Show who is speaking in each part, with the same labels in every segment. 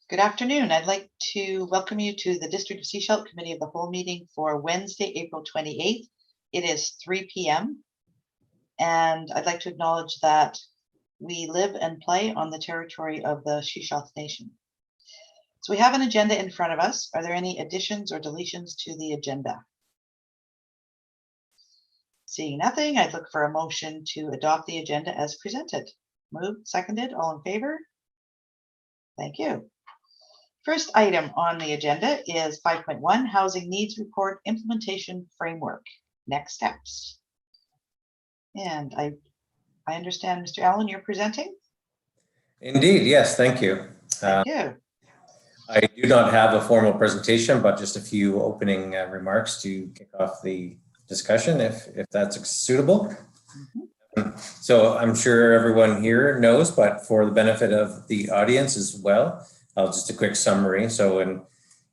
Speaker 1: Good afternoon. I'd like to welcome you to the District of Sechelt Committee of the Whole meeting for Wednesday, April 28th. It is 3 p.m. and I'd like to acknowledge that we live and play on the territory of the Sechelt Nation. So we have an agenda in front of us. Are there any additions or deletions to the agenda? Seeing nothing, I'd look for a motion to adopt the agenda as presented. Moved, seconded, all in favor? Thank you. First item on the agenda is 5.1 Housing Needs Report Implementation Framework. Next steps. And I understand, Mr. Allen, you're presenting?
Speaker 2: Indeed, yes, thank you.
Speaker 1: Thank you.
Speaker 2: I do not have a formal presentation, but just a few opening remarks to kick off the discussion, if that's suitable. So I'm sure everyone here knows, but for the benefit of the audience as well, just a quick summary. So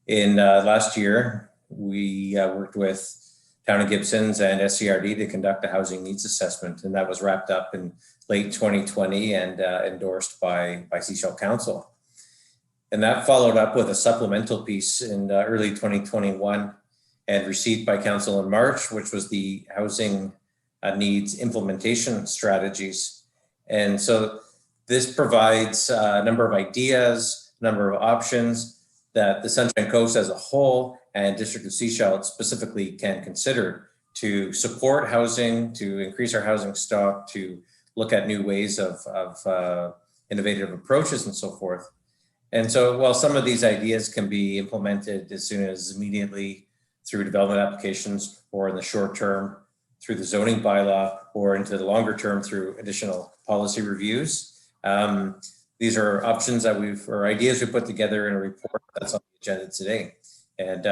Speaker 2: in last year, we worked with Town of Gibson's and SCRD to conduct a housing needs assessment, and that was wrapped up in late 2020 and endorsed by Sechelt Council. And that followed up with a supplemental piece in early 2021 and received by Council in March, which was the housing needs implementation strategies. And so this provides a number of ideas, number of options that the Sunshine Coast as a whole and District of Sechelt specifically can consider to support housing, to increase our housing stock, to look at new ways of innovative approaches and so forth. And so while some of these ideas can be implemented as soon as immediately through development applications or in the short term through the zoning bylaw or into the longer term through additional policy reviews, these are options that or ideas we put together in a report that's on the agenda today. And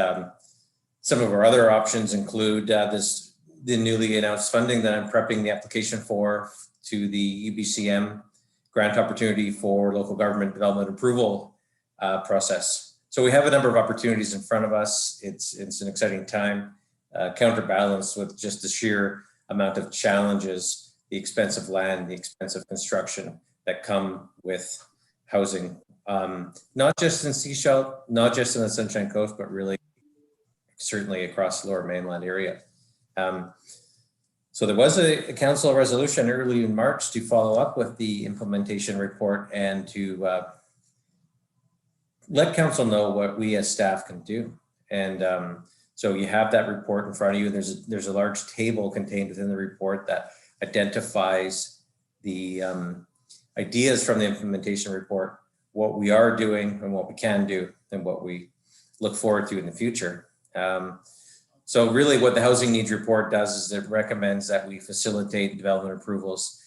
Speaker 2: some of our other options include the newly announced funding that I'm prepping the application for to the UBCM grant opportunity for local government development approval process. So we have a number of opportunities in front of us. It's an exciting time, counterbalanced with just the sheer amount of challenges, the expensive land, the expensive construction that come with housing, not just in Sechelt, not just in the Sunshine Coast, but really certainly across the Lower Mainland area. So there was a council resolution early in March to follow up with the implementation report and to let council know what we as staff can do. And so you have that report in front of you. There's a large table contained within the report that identifies the ideas from the implementation report, what we are doing and what we can do and what we look forward to in the future. So really what the housing needs report does is it recommends that we facilitate development approvals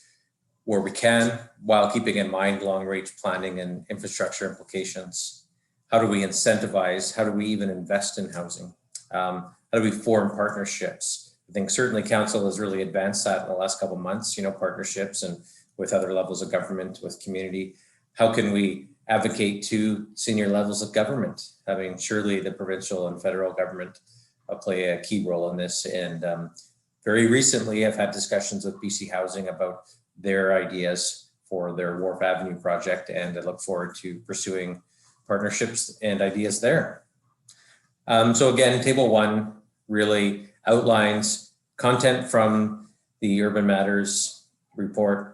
Speaker 2: where we can, while keeping in mind long-range planning and infrastructure implications. How do we incentivize? How do we even invest in housing? How do we form partnerships? I think certainly council has really advanced that in the last couple of months, partnerships and with other levels of government, with community. How can we advocate to senior levels of government? I mean, surely the provincial and federal government play a key role in this. And very recently, I've had discussions with BC Housing about their ideas for their Wharf Avenue project, and I look forward to pursuing partnerships and ideas there. So again, table 1 really outlines content from the Urban Matters report,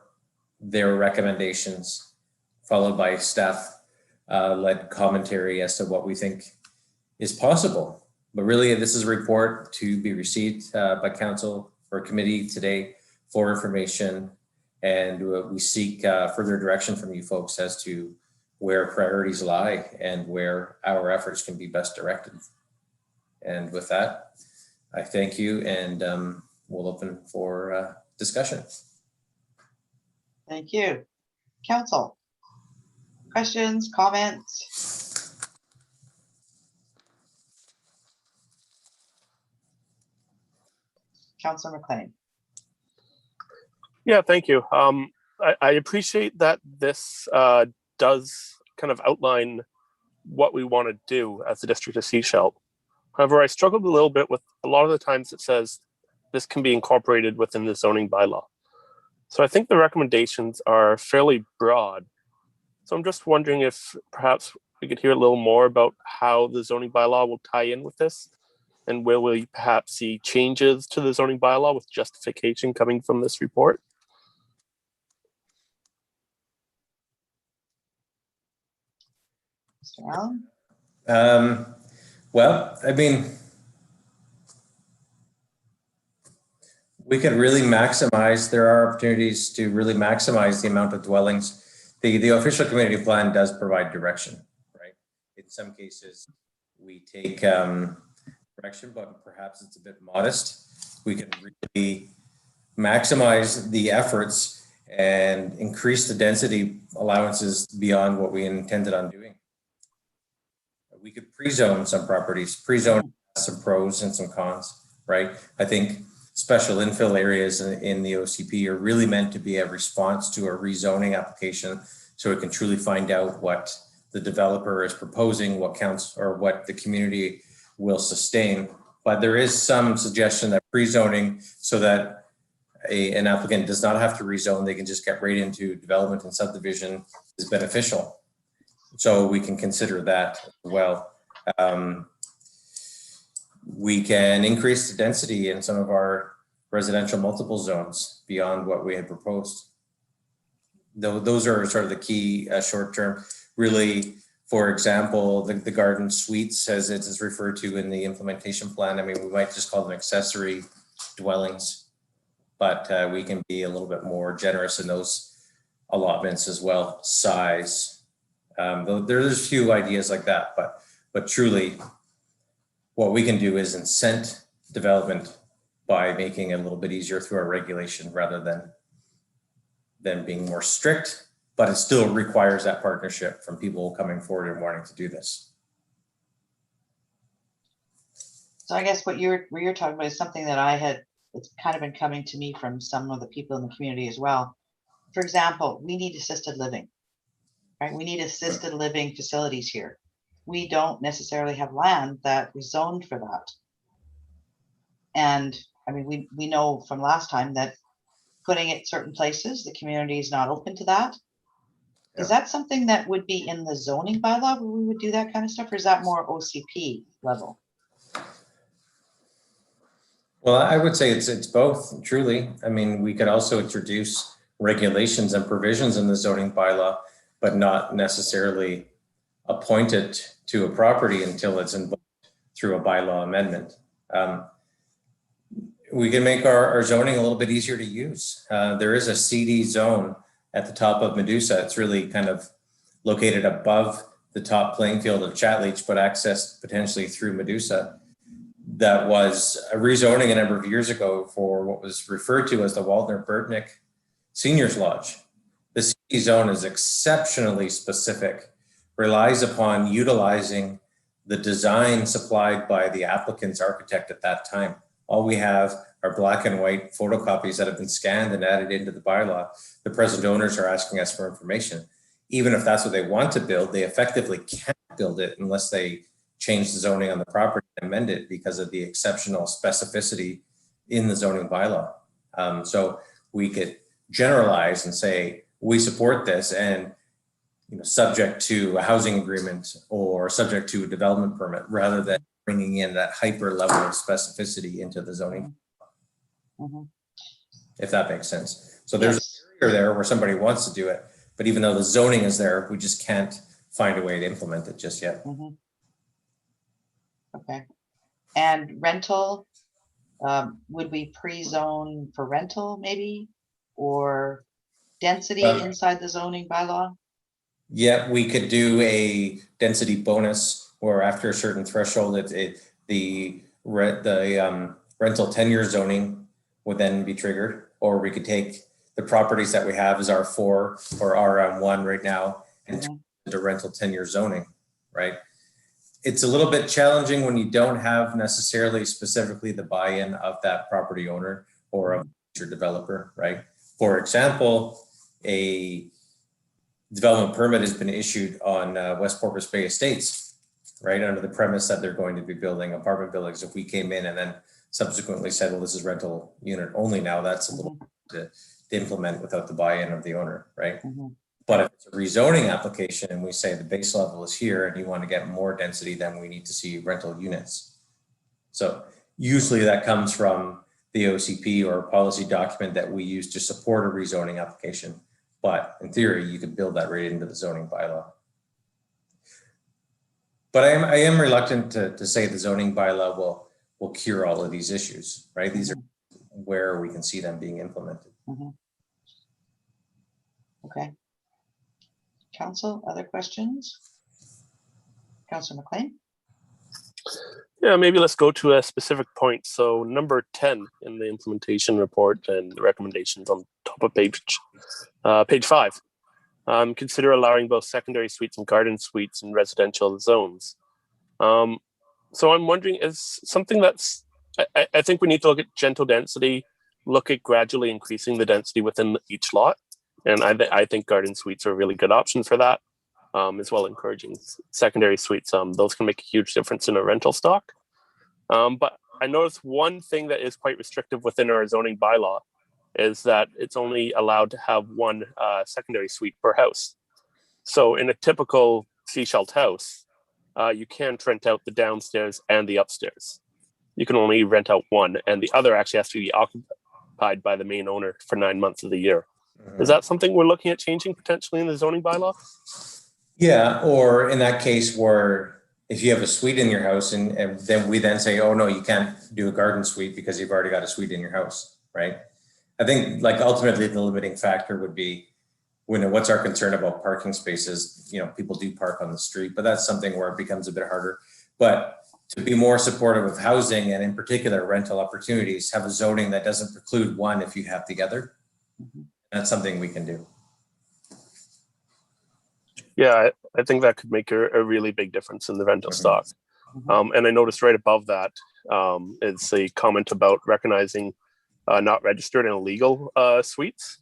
Speaker 2: their recommendations, followed by staff-led commentary as to what we think is possible. But really, this is a report to be received by council or committee today for information, and we seek further direction from you folks as to where priorities lie and where our efforts can be best directed. And with that, I thank you, and we'll open for discussion.
Speaker 1: Thank you. Council, questions, comments? Councilor McLean.
Speaker 3: Yeah, thank you. I appreciate that this does kind of outline what we want to do as the District of Sechelt. However, I struggled a little bit with a lot of the times it says this can be incorporated within the zoning bylaw. So I think the recommendations are fairly broad. So I'm just wondering if perhaps we could hear a little more about how the zoning bylaw will tie in with this, and will we perhaps see changes to the zoning bylaw with justification coming from this report?
Speaker 1: Mr. Allen?
Speaker 2: Well, I mean, we could really maximize, there are opportunities to really maximize the amount of dwellings. The official community plan does provide direction, right? In some cases, we take direction, but perhaps it's a bit modest. We can really maximize the efforts and increase the density allowances beyond what we intended on doing. We could pre-zone some properties. Pre-zone has some pros and some cons, right? I think special infill areas in the OCP are really meant to be a response to a rezoning application, so it can truly find out what the developer is proposing, what counts, or what the community will sustain. But there is some suggestion that pre-zoning, so that an applicant does not have to rezone, they can just get right into development and subdivision, is beneficial. So we can consider that as well. We can increase the density in some of our residential multiple zones beyond what we had proposed. Those are sort of the key short term. Really, for example, the garden suites, as it is referred to in the implementation plan, I mean, we might just call them accessory dwellings, but we can be a little bit more generous in those allotments as well, size. There's a few ideas like that, but truly what we can do is incent development by making it a little bit easier through our regulation rather than being more strict, but it still requires that partnership from people coming forward and wanting to do this.
Speaker 1: So I guess what you're talking about is something that it's kind of been coming to me from some of the people in the community as well. For example, we need assisted living. Right? We need assisted living facilities here. We don't necessarily have land that is zoned for that. And I mean, we know from last time that putting it certain places, the community is not open to that. Yeah. Is that something that would be in the zoning bylaw where we would do that kind of stuff, or is that more OCP level?
Speaker 2: Well, I would say it's both, truly. I mean, we could also introduce regulations and provisions in the zoning bylaw, but not necessarily appoint it to a property until it's invoked through a bylaw amendment. We can make our zoning a little bit easier to use. There is a CD zone at the top of Medusa. It's really kind of located above the top playing field of Chatleach, but accessed potentially through Medusa. That was a rezoning a number of years ago for what was referred to as the Waldner-Burtnick Seniors Lodge. The CD zone is exceptionally specific, relies upon utilizing the design supplied by the applicant's architect at that time. All we have are black and white photocopies that have been scanned and added into the bylaw. The present owners are asking us for information. Even if that's what they want to build, they effectively can't build it unless they change the zoning on the property and amend it because of the exceptional specificity in the zoning bylaw. So we could generalize and say, we support this, and subject to a housing agreement or subject to a development permit, rather than bringing in that hyper level of specificity into the zoning. Mm-hmm. If that makes sense. So there's an area there where somebody wants to do it, but even though the zoning is there, we just can't find a way to implement it just yet.
Speaker 1: Mm-hmm. Okay. And rental, would we pre-zone for rental maybe, or density inside the zoning bylaw?
Speaker 2: Yeah, we could do a density bonus, or after a certain threshold, the rental tenure zoning would then be triggered, or we could take the properties that we have as R4 or RM1 right now and turn it into rental tenure zoning, right? It's a little bit challenging when you don't have necessarily specifically the buy-in of that property owner or a future developer, right? For example, a development permit has been issued on West Porpoise Bay Estates, right? Under the premise that they're going to be building apartment buildings. If we came in and then subsequently said, well, this is rental unit only now, that's a little to implement without the buy-in of the owner, right? But if it's a rezoning application and we say the base level is here and you want to get more density, then we need to see rental units. So usually that comes from the OCP or a policy document that we use to support a rezoning application. But in theory, you could build that right into the zoning bylaw. But I am reluctant to say the zoning bylaw will cure all of these issues, right? These are where we can see them being implemented.
Speaker 1: Okay. Council, other questions? Councilor McLean?
Speaker 3: Yeah, maybe let's go to a specific point. So number 10 in the implementation report and the recommendations on top of page 5. Consider allowing both secondary suites and garden suites in residential zones. So I'm wondering, is something that's, I think we need to look at gentle density, look at gradually increasing the density within each lot. And I think garden suites are a really good option for that, as well encouraging secondary suites. Those can make a huge difference in a rental stock. But I noticed one thing that is quite restrictive within our zoning bylaw is that it's only allowed to have one secondary suite per house. So in a typical Seashell house, you can't rent out the downstairs and the upstairs. You can only rent out one, and the other actually has to be occupied by the main owner for 9 months of the year. Is that something we're looking at changing potentially in the zoning bylaw?
Speaker 2: Yeah, or in that case where if you have a suite in your house and then we then say, oh no, you can't do a garden suite because you've already got a suite in your house, right? I think like ultimately the limiting factor would be what's our concern about parking spaces? You know, people do park on the street, but that's something where it becomes a bit harder. But to be more supportive of housing and in particular rental opportunities, have a zoning that doesn't preclude one if you have the other. That's something we can do.
Speaker 3: Yeah, I think that could make a really big difference in the rental stock. And I noticed right above that is a comment about recognizing not registered and illegal suites.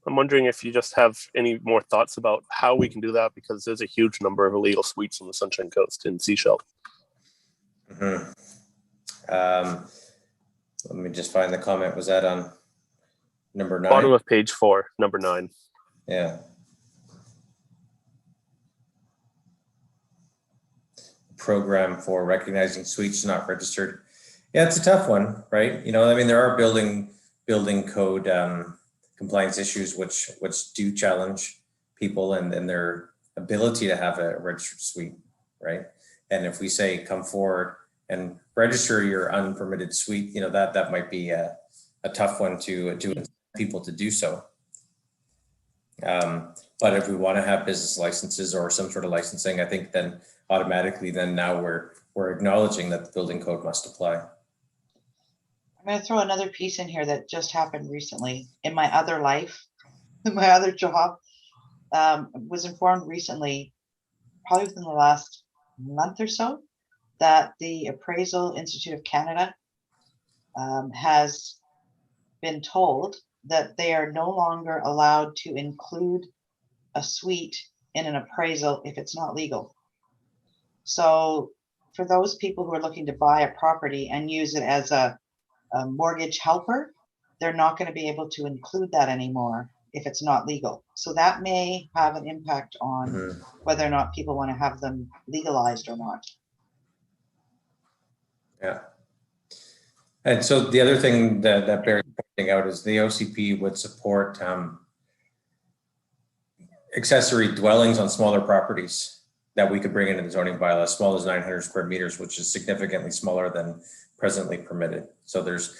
Speaker 3: I'm wondering if you just have any more thoughts about how we can do that, because there's a huge number of illegal suites on the Sunshine Coast in Seashell.
Speaker 2: Let me just find the comment. Was that on number 9?
Speaker 3: Bottom of page 4, number 9.
Speaker 2: Yeah. Program for recognizing suites not registered. Yeah, it's a tough one, right? You know, I mean, there are building code compliance issues which do challenge people and their ability to have a registered suite, right? And if we say come forward and register your unpermitted suite, you know, that might be a tough one to incent people to do so. But if we want to have business licenses or some sort of licensing, I think then automatically then now we're acknowledging that the building code must apply.
Speaker 1: I'm going to throw another piece in here that just happened recently in my other life, in my other job. Was informed recently, probably within the last month or so, that the Appraisal Institute of Canada has been told that they are no longer allowed to include a suite in an appraisal if it's not legal. So for those people who are looking to buy a property and use it as a mortgage helper, they're not going to be able to include that anymore if it's not legal. So that may have an impact on whether or not people want to have them legalized or not.
Speaker 2: Yeah. And so the other thing that bears pointing out is the OCP would support accessory dwellings on smaller properties that we could bring into the zoning bylaw, as small as 900 square meters, which is significantly smaller than presently permitted. So there's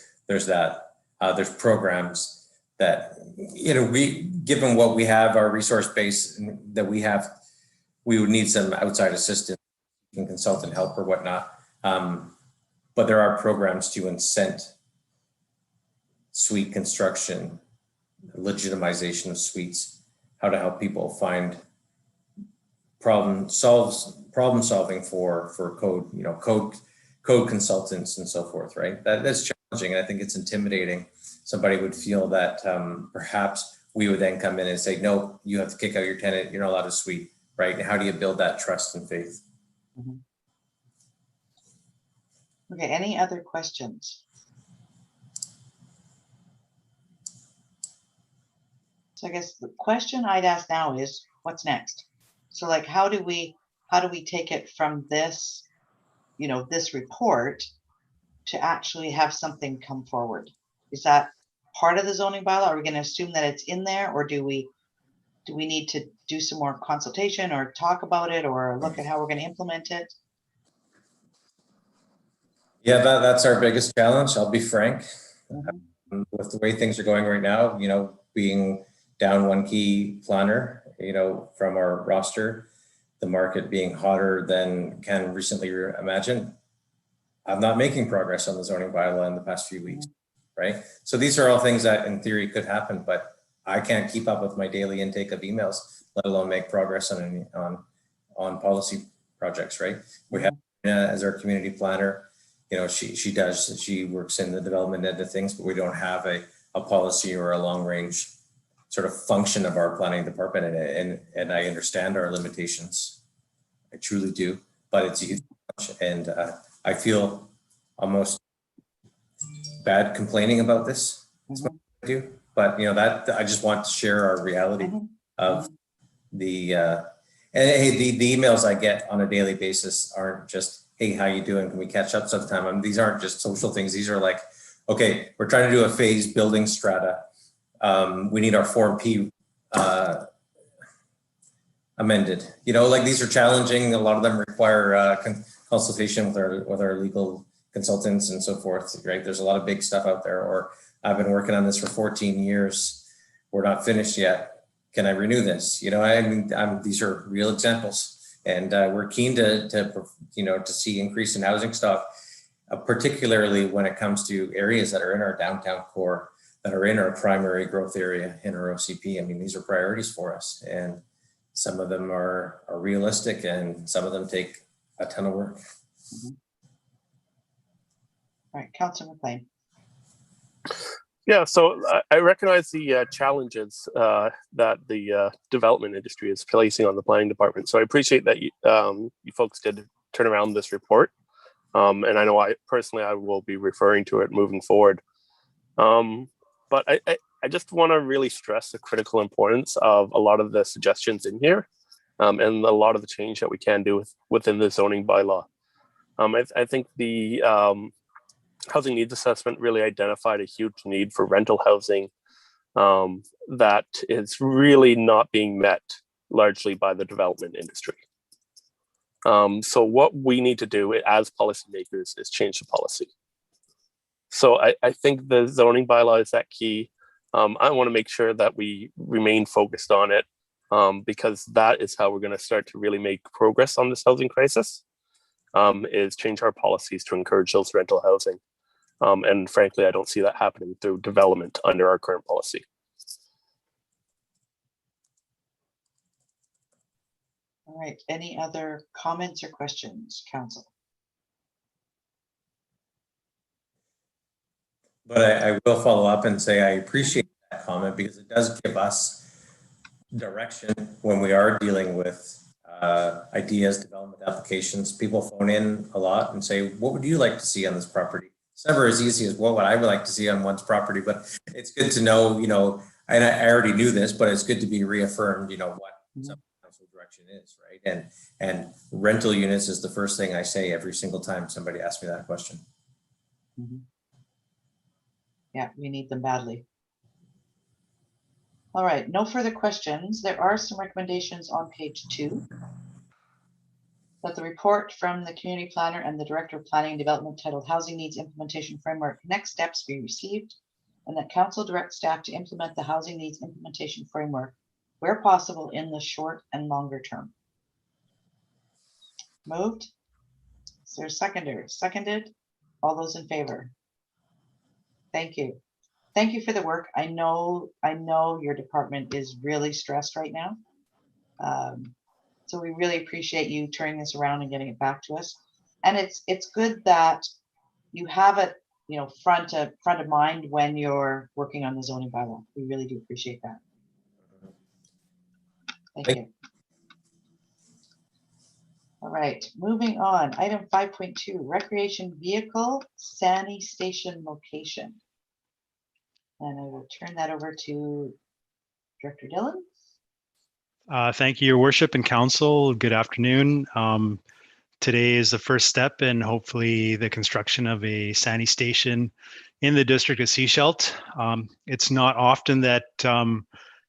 Speaker 2: that. There's programs that, you know, given what we have, our resource base that we have, we would need some outside assistance and consultant help or whatnot. But there are programs to incent suite construction, legitimization of suites, how to help people find problem solving for code, you know, code consultants and so forth, right? That's challenging. And I think it's intimidating. Somebody would feel that perhaps we would then come in and say, no, you have to kick out your tenant. You're not allowed a suite, right? And how do you build that trust and faith?
Speaker 1: Okay, any other questions? So I guess the question I'd ask now is, what's next? So like, how do we take it from this, this report to actually have something come forward? Is that part of the zoning bylaw? Are we going to assume that it's in there, or do we need to do some more consultation or talk about it or look at how we're going to implement it?
Speaker 2: Yeah, that's our biggest challenge. I'll be frank.
Speaker 1: Mhm.
Speaker 2: With the way things are going right now, being down one key planner, from our roster, the market being hotter than can recently imagine, I'm not making progress on the zoning bylaw in the past few weeks, right? So these are all things that in theory could happen, but I can't keep up with my daily intake of emails, let alone make progress on policy projects, right? We have as our community planner, she works in the development end of things, but we don't have a policy or a long range sort of function of our planning department, and I understand our limitations. I truly do, but it's a huge challenge, and I feel almost bad complaining about this. That's what I do, but that I just want to share our reality of the and hey, the emails I get on a daily basis aren't just, hey, how you doing? Can we catch up sometime? I mean, these aren't just social things. These are like, okay, we're trying to do a phase building strata. We need our Form P amended. Like these are challenging. A lot of them require consultation with our legal consultants and so forth, right? There's a lot of big stuff out there. Or I've been working on this for 14 years. We're not finished yet. Can I renew this? These are real examples, and we're keen to see increase in housing stock, particularly when it comes to areas that are in our downtown core, that are in our primary growth area in our OCP. I mean, these are priorities for us, and some of them are realistic, and some of them take a ton of work.
Speaker 1: All right, Councilor McLean.
Speaker 3: Yeah, so I recognize the challenges that the development industry is placing on the planning department. So I appreciate that you folks did turn around this report. And I know I will be referring to it moving forward. But I just want to really stress the critical importance of a lot of the suggestions in here, and a lot of the change that we can do within the zoning bylaw. I think the housing needs assessment really identified a huge need for rental housing that is really not being met largely by the development industry. So what we need to do as policymakers is change the policy. So I think the zoning bylaw is that key. I want to make sure that we remain focused on it, because that is how we're going to start to really make progress on this housing crisis, is change our policies to encourage those rental housing. And frankly, I don't see that happening through development under our current policy.
Speaker 1: All right, any other comments or questions, Council?
Speaker 2: But I will follow up and say I appreciate that comment, because it does give us direction when we are dealing with ideas, development applications. People phone in a lot and say, what would you like to see on this property? It's never as easy as what would I like to see on one's property, but it's good to know, and I already knew this, but it's good to be reaffirmed, what some council direction is, right? And rental units is the first thing I say every single time somebody asks me that question.
Speaker 1: Yeah, we need them badly. All right, no further questions. There are some recommendations on page 2. That the report from the community planner and the director of planning and development titled Housing Needs Implementation Framework Next Steps be received, and that council direct staff to implement the Housing Needs Implementation Framework where possible in the short and longer term. Moved. Is there a seconder? Seconded. All those in favor? Thank you. Thank you for the work. I know your department is really stressed right now. So we really appreciate you turning this around and getting it back to us. And it's good that you have it, front of mind when you're working on the zoning bylaw. We really do appreciate that. Thank you. All right, moving on. Item 5.2, recreation vehicle Sani station location. And I will turn that over to Director Dillon.
Speaker 4: Thank you, Your Worship and Council. Good afternoon. Today is the first step in hopefully the construction of a Sani station in the district of Sechelt. It's not often that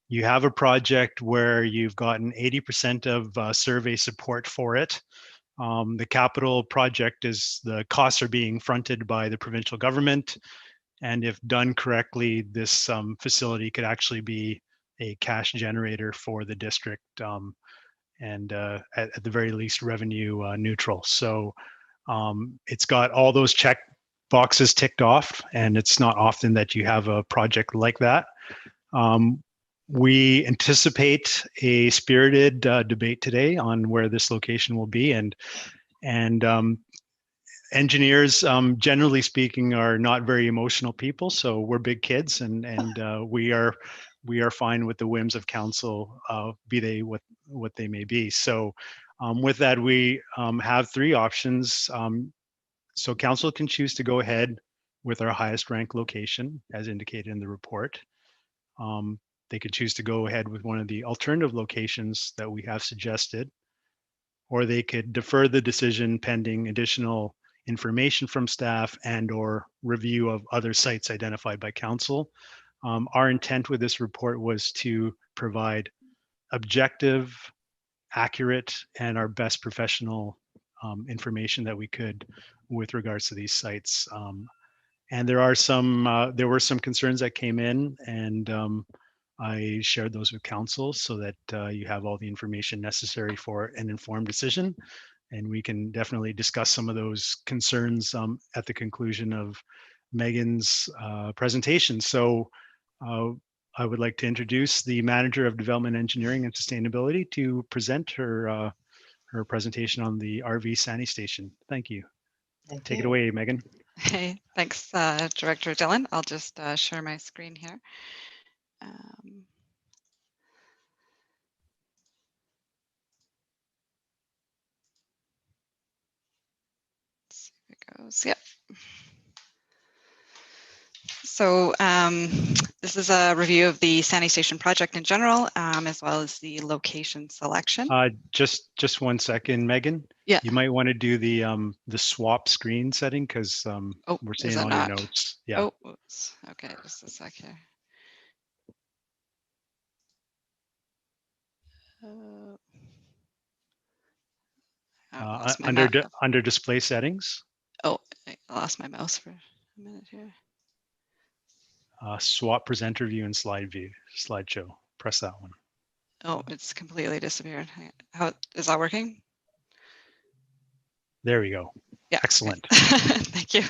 Speaker 4: you have a project where you've gotten 80% of survey support for it. The capital project is the costs are being fronted by the provincial government. And if done correctly, this facility could actually be a cash generator for the district and at the very least revenue neutral. So it's got all those check boxes ticked off, and it's not often that you have a project like that. We anticipate a spirited debate today on where this location will be, and engineers, generally speaking, are not very emotional people. So we're big kids, and we are fine with the whims of council, be they what they may be. So with that, we have three options. So council can choose to go ahead with our highest ranked location, as indicated in the report. They could choose to go ahead with one of the alternative locations that we have suggested, or they could defer the decision pending additional information from staff and or review of other sites identified by council. Our intent with this report was to provide objective, accurate, and our best professional information that we could with regards to these sites. And there were some concerns that came in, and I shared those with council so that you have all the information necessary for an informed decision. And we can definitely discuss some of those concerns at the conclusion of Megan's presentation. So I would like to introduce the Manager of Development Engineering and Sustainability to present her her presentation on the RV Sani station. Thank you. Take it away, Megan.
Speaker 5: Hey, thanks, Director Dillon. I'll just share my screen here. Let's see if it goes. Yep. So this is a review of the Sani Station project in general, as well as the location selection.
Speaker 4: Just 1 second, Megan.
Speaker 5: Yeah.
Speaker 4: You might want to do the swap screen setting because we're seeing all your notes. Yeah.
Speaker 5: Oh, oops. Okay, just a sec here.
Speaker 4: Under display settings.
Speaker 5: Oh, I lost my mouse for a minute here.
Speaker 4: Swap presenter view and slideshow. Press that one.
Speaker 5: Oh, it's completely disappeared. How is that working?
Speaker 4: There we go.
Speaker 5: Yeah.
Speaker 4: Excellent.
Speaker 5: Okay. Thank you.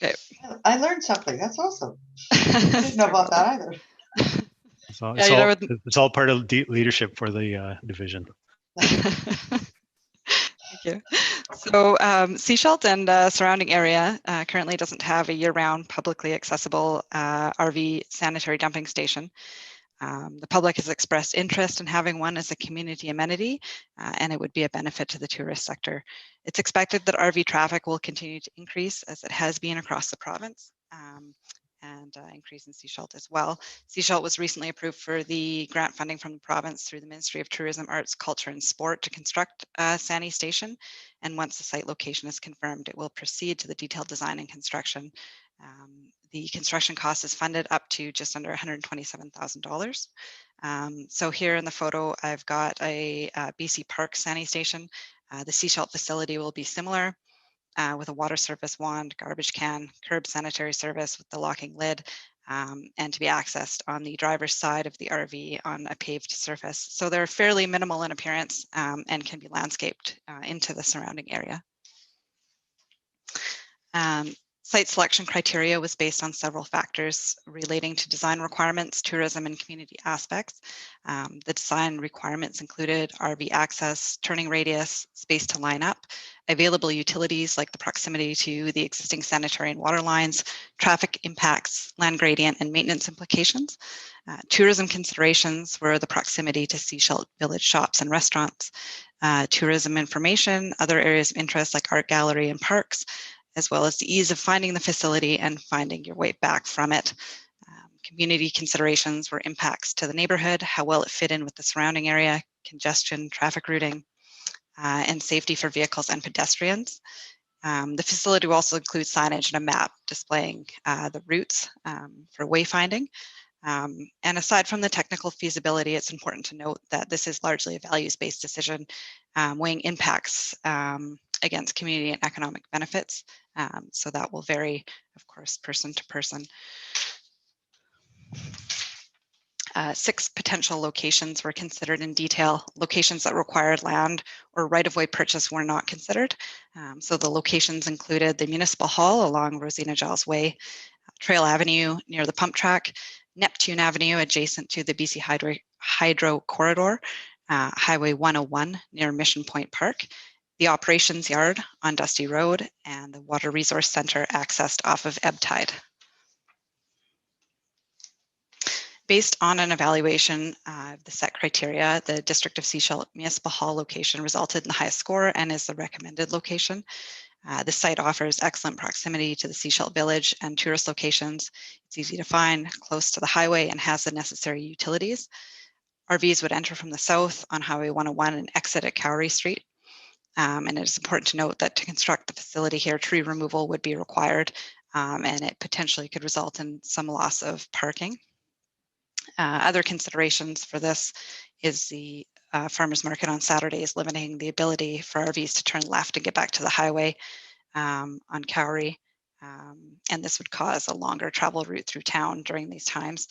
Speaker 5: Okay.
Speaker 1: I learned something. That's awesome. I didn't know about that either.
Speaker 4: So it's all part of leadership for the division.
Speaker 5: Thank you. So Sechelt and surrounding area currently doesn't have a year-round publicly accessible RV sanitary dumping station. The public has expressed interest in having one as a community amenity, and it would be a benefit to the tourist sector. It's expected that RV traffic will continue to increase as it has been across the province, and increase in Sechelt as well. Sechelt was recently approved for the grant funding from the province through the Ministry of Tourism, Arts, Culture and Sport to construct a Sani station. And once the site location is confirmed, it will proceed to the detailed design and construction. The construction cost is funded up to just under $127,000. So here in the photo, I've got a BC Park Sani station. The Sechelt facility will be similar. With a water service wand, garbage can, curb sanitary service with the locking lid, and to be accessed on the driver's side of the RV on a paved surface. So they're fairly minimal in appearance and can be landscaped into the surrounding area. Site selection criteria was based on several factors relating to design requirements, tourism, and community aspects. The design requirements included RV access, turning radius, space to line up, available utilities like the proximity to the existing sanitary and water lines, traffic impacts, land gradient, and maintenance implications. Tourism considerations were the proximity to Sechelt village shops and restaurants, tourism information, other areas of interest like art gallery and parks, as well as the ease of finding the facility and finding your way back from it. Community considerations were impacts to the neighborhood, how well it fit in with the surrounding area, congestion, traffic routing, and safety for vehicles and pedestrians. The facility will also include signage and a map displaying the routes for wayfinding. And aside from the technical feasibility, it's important to note that this is largely a values-based decision, weighing impacts against community and economic benefits. So that will vary, of course, person to person. 6 potential locations were considered in detail. Locations that required land or right-of-way purchase were not considered. So the locations included the Municipal Hall along Rosina Giles Way, Trail Avenue near the pump track, Neptune Avenue adjacent to the BC Hydro Corridor, Highway 101 near Mission Point Park, the Operations Yard on Dusty Road, and the Water Resource Center accessed off of Ebb Tide. Based on an evaluation of the set criteria, the District of Sechelt Municipal Hall location resulted in the highest score and is the recommended location. The site offers excellent proximity to the Sechelt Village and tourist locations. It's easy to find, close to the highway, and has the necessary utilities. RVs would enter from the south on Highway 101 and exit at Cowrie Street. And it is important to note that to construct the facility here, tree removal would be required, and it potentially could result in some loss of parking. Other considerations for this is the farmers market on Saturdays, limiting the ability for RVs to turn left and get back to the highway on Cowrie. And this would cause a longer travel route through town during these times.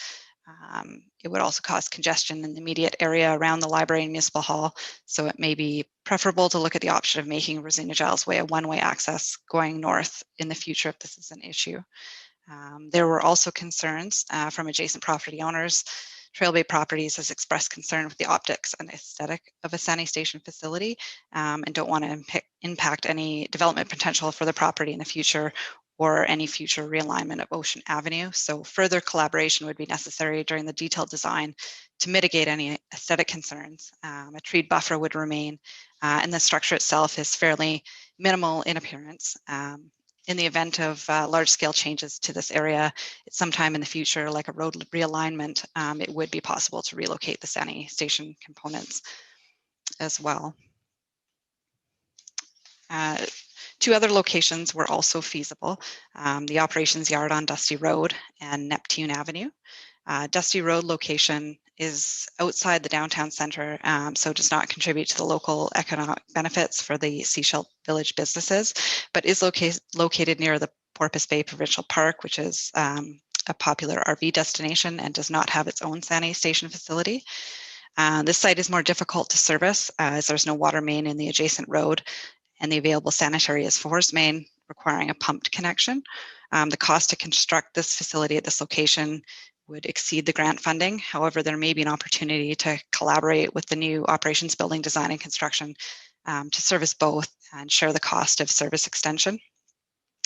Speaker 5: It would also cause congestion in the immediate area around the library and municipal hall. So it may be preferable to look at the option of making Rosina Giles Way a one-way access going north in the future if this is an issue. There were also concerns from adjacent property owners. Trail Bay Properties has expressed concern with the optics and aesthetic of a Sani Station facility and don't want to impact any development potential for the property in the future or any future realignment of Ocean Avenue. So further collaboration would be necessary during the detailed design to mitigate any aesthetic concerns. A treed buffer would remain, and the structure itself is fairly minimal in appearance. In the event of large-scale changes to this area at some time in the future, like a road realignment, it would be possible to relocate the Sani Station components as well. 2 other locations were also feasible, the Operations Yard on Dusty Road and Neptune Avenue. Dusty Road location is outside the downtown center, so does not contribute to the local economic benefits for the Sechelt Village businesses, but is located near the Porpoise Bay Provincial Park, which is a popular RV destination and does not have its own Sani Station facility. This site is more difficult to service as there's no water main in the adjacent road, and the available sanitary is force main, requiring a pumped connection. The cost to construct this facility at this location would exceed the grant funding. However, there may be an opportunity to collaborate with the new operations building design and construction to service both and share the cost of service extension.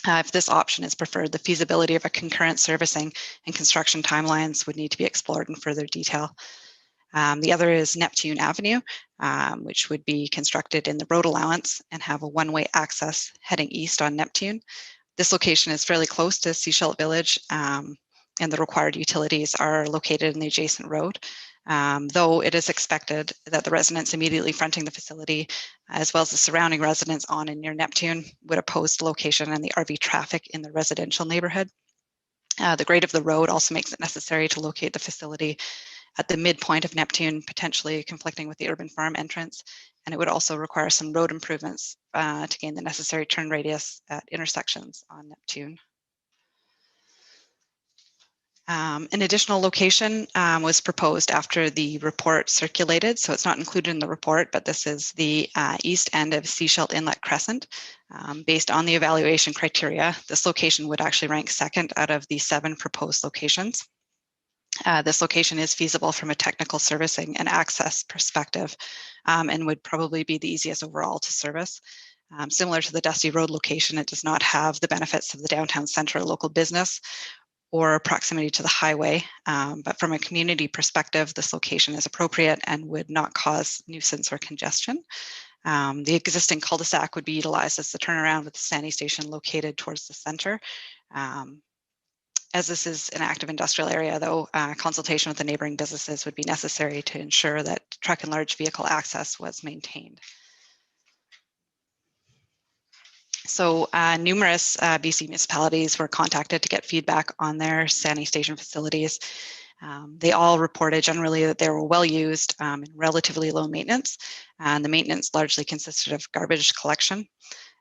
Speaker 5: If this option is preferred, the feasibility of a concurrent servicing and construction timelines would need to be explored in further detail. The other is Neptune Avenue, which would be constructed in the road allowance and have a one-way access heading east on Neptune. This location is fairly close to Sechelt Village, and the required utilities are located in the adjacent road, though it is expected that the residents immediately fronting the facility, as well as the surrounding residents on and near Neptune, would oppose the location and the RV traffic in the residential neighborhood. The grade of the road also makes it necessary to locate the facility at the midpoint of Neptune, potentially conflicting with the urban farm entrance, and it would also require some road improvements to gain the necessary turn radius at intersections on Neptune. An additional location was proposed after the report circulated, so it's not included in the report, but this is the east end of Sechelt Inlet Crescent. Based on the evaluation criteria, this location would actually rank second out of the 7 proposed locations. This location is feasible from a technical servicing and access perspective, and would probably be the easiest overall to service. Similar to the Dusty Road location, it does not have the benefits of the downtown center local business or proximity to the highway, but from a community perspective, this location is appropriate and would not cause nuisance or congestion. The existing cul-de-sac would be utilized as the turnaround with the Sani Station located towards the center. As this is an active industrial area, though, consultation with the neighboring businesses would be necessary to ensure that truck and large vehicle access was maintained. So numerous BC municipalities were contacted to get feedback on their sanitation facilities. They all reported generally that they were well used and relatively low maintenance, and the maintenance largely consisted of garbage collection.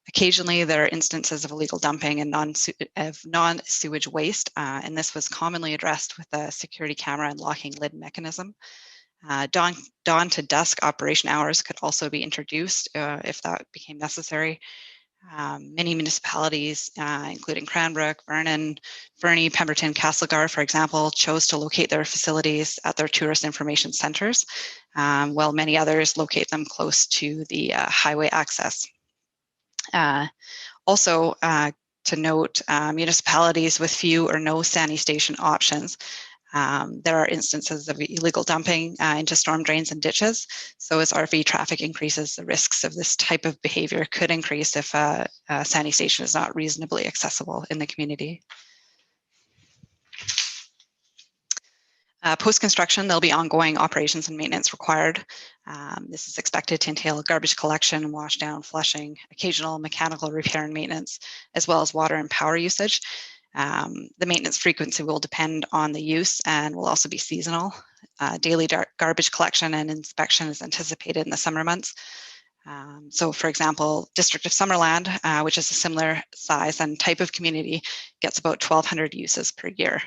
Speaker 5: Occasionally, there are instances of illegal dumping and non-sewage waste, and this was commonly addressed with a security camera and locking lid mechanism. Dawn to dusk operation hours could also be introduced if that became necessary. Many municipalities, including Cranbrook, Vernon, Fernie, Pemberton, Castlegar, for example, chose to locate their facilities at their tourist information centers, while many others locate them close to the highway access. Also, to note, municipalities with few or no sanitation options, there are instances of illegal dumping into storm drains and ditches. So as RV traffic increases, the risks of this type of behavior could increase if sanitation is not reasonably accessible in the community. Post-construction, there'll be ongoing operations and maintenance required. This is expected to entail garbage collection, wash down, flushing, occasional mechanical repair and maintenance, as well as water and power usage. The maintenance frequency will depend on the use and will also be seasonal. Daily garbage collection and inspection is anticipated in the summer months. So for example, District of Summerland, which is a similar size and type of community, gets about 1,200 uses per year,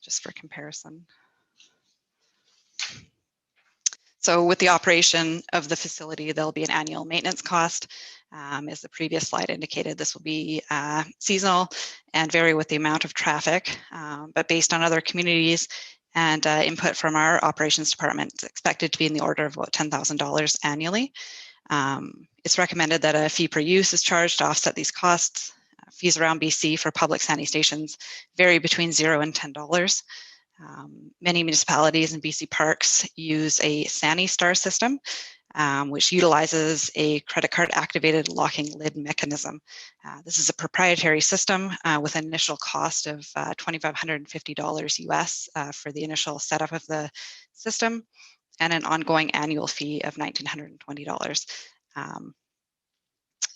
Speaker 5: just for comparison. So with the operation of the facility, there'll be an annual maintenance cost. As the previous slide indicated, this will be seasonal and vary with the amount of traffic, but based on other communities and input from our operations department, it's expected to be in the order of about $10,000 annually. It's recommended that a fee per use is charged to offset these costs. Fees around BC for public sanitations vary between $0 and $10. Many municipalities and BC parks use a SaniStar system, which utilizes a credit card activated locking lid mechanism. This is a proprietary system with an initial cost of $2,550 US for the initial setup of the system and an ongoing annual fee of $1,920.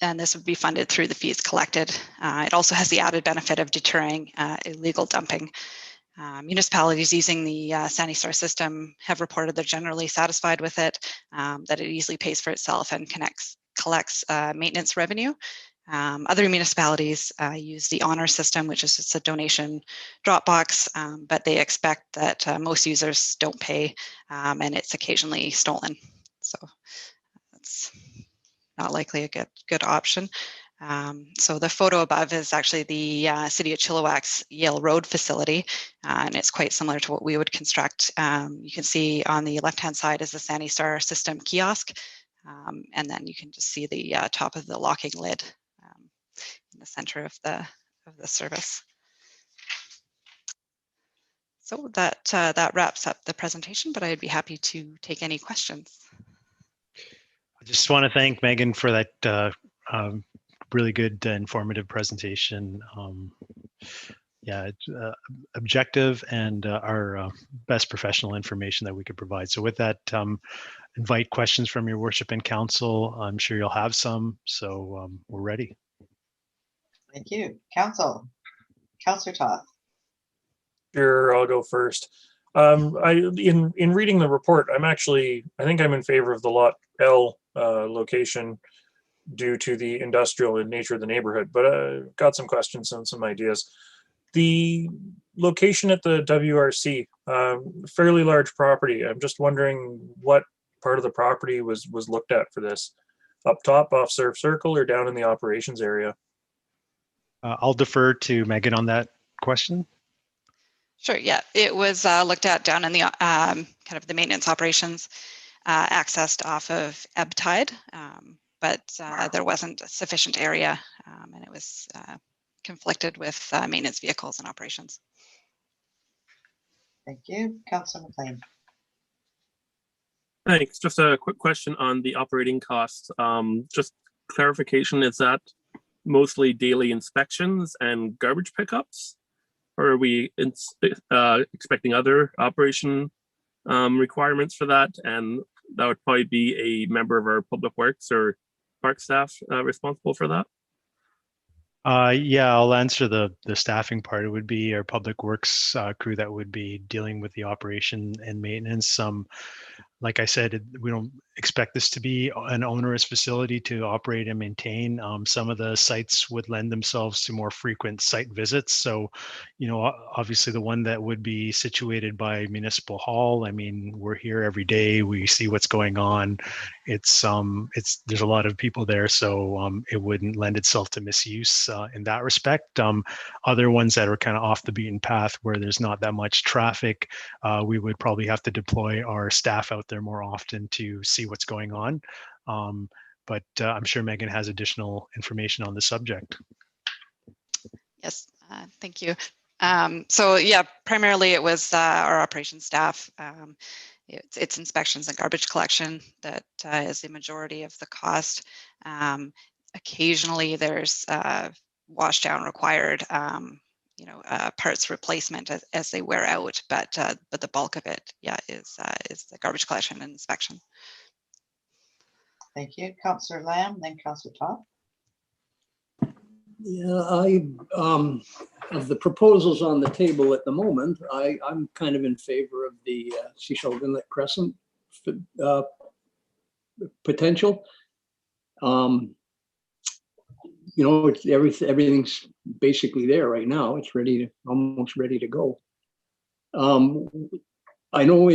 Speaker 5: And this would be funded through the fees collected. It also has the added benefit of deterring illegal dumping. Municipalities using the SaniStar system have reported they're generally satisfied with it, that it easily pays for itself and collects maintenance revenue. Other municipalities use the Honor system, which is just a donation drop box, but they expect that most users don't pay and it's occasionally stolen. So that's not likely a good option. So the photo above is actually the City of Chilliwack's Yale Road facility, and it's quite similar to what we would construct. You can see on the left-hand side is the SaniStar system kiosk, and then you can just see the top of the locking lid in the center of the service. So that wraps up the presentation, but I'd be happy to take any questions.
Speaker 4: I just want to thank Megan for that really good, informative presentation. Yeah, it's objective and our best professional information that we could provide. So with that, invite questions from your worship and council. I'm sure you'll have some, so we're ready.
Speaker 1: Thank you. Councillor Toth.
Speaker 3: Sure, I'll go first. In reading the report, I think I'm in favor of the Lot L location due to the industrial nature of the neighborhood, but got some questions and some ideas. The location at the WRC, fairly large property. I'm just wondering what part of the property was looked at for this. Up top off Surf Circle or down in the operations area?
Speaker 4: I'll defer to Megan on that question.
Speaker 5: Sure, yeah, it was looked at down in the kind of the maintenance operations, accessed off of ebb tide. But there wasn't a sufficient area and it was conflicted with maintenance vehicles and operations.
Speaker 1: Thank you. Councillor McLean.
Speaker 3: Thanks. Just a quick question on the operating costs. Just clarification, is that mostly daily inspections and garbage pickups? or are we expecting other operation requirements for that? And that would probably be a member of our public works or park staff responsible for that.
Speaker 4: Yeah, I'll answer the staffing part. It would be our public works crew that would be dealing with the operation and maintenance. Like I said, we don't expect this to be an onerous facility to operate and maintain. Some of the sites would lend themselves to more frequent site visits. So, obviously the one that would be situated by Municipal Hall, I mean, we're here every day. We see what's going on. There's a lot of people there, so it wouldn't lend itself to misuse in that respect. Other ones that are kind of off the beaten path where there's not that much traffic, we would probably have to deploy our staff out there more often to see what's going on. But I'm sure Megan has additional information on the subject.
Speaker 5: Yes, thank you. So yeah, primarily it was our operations staff. It's inspections and garbage collection that is the majority of the cost. Occasionally there's wash down required, parts replacement as they wear out, but the bulk of it, yeah, is the garbage collection and inspection.
Speaker 1: Thank you. Councillor Lamb, then Councillor Todd.
Speaker 6: Yeah, of the proposals on the table at the moment, I'm kind of in favor of the Seashell Inlet Crescent potential. It's everything's basically there right now. It's almost ready to go. I know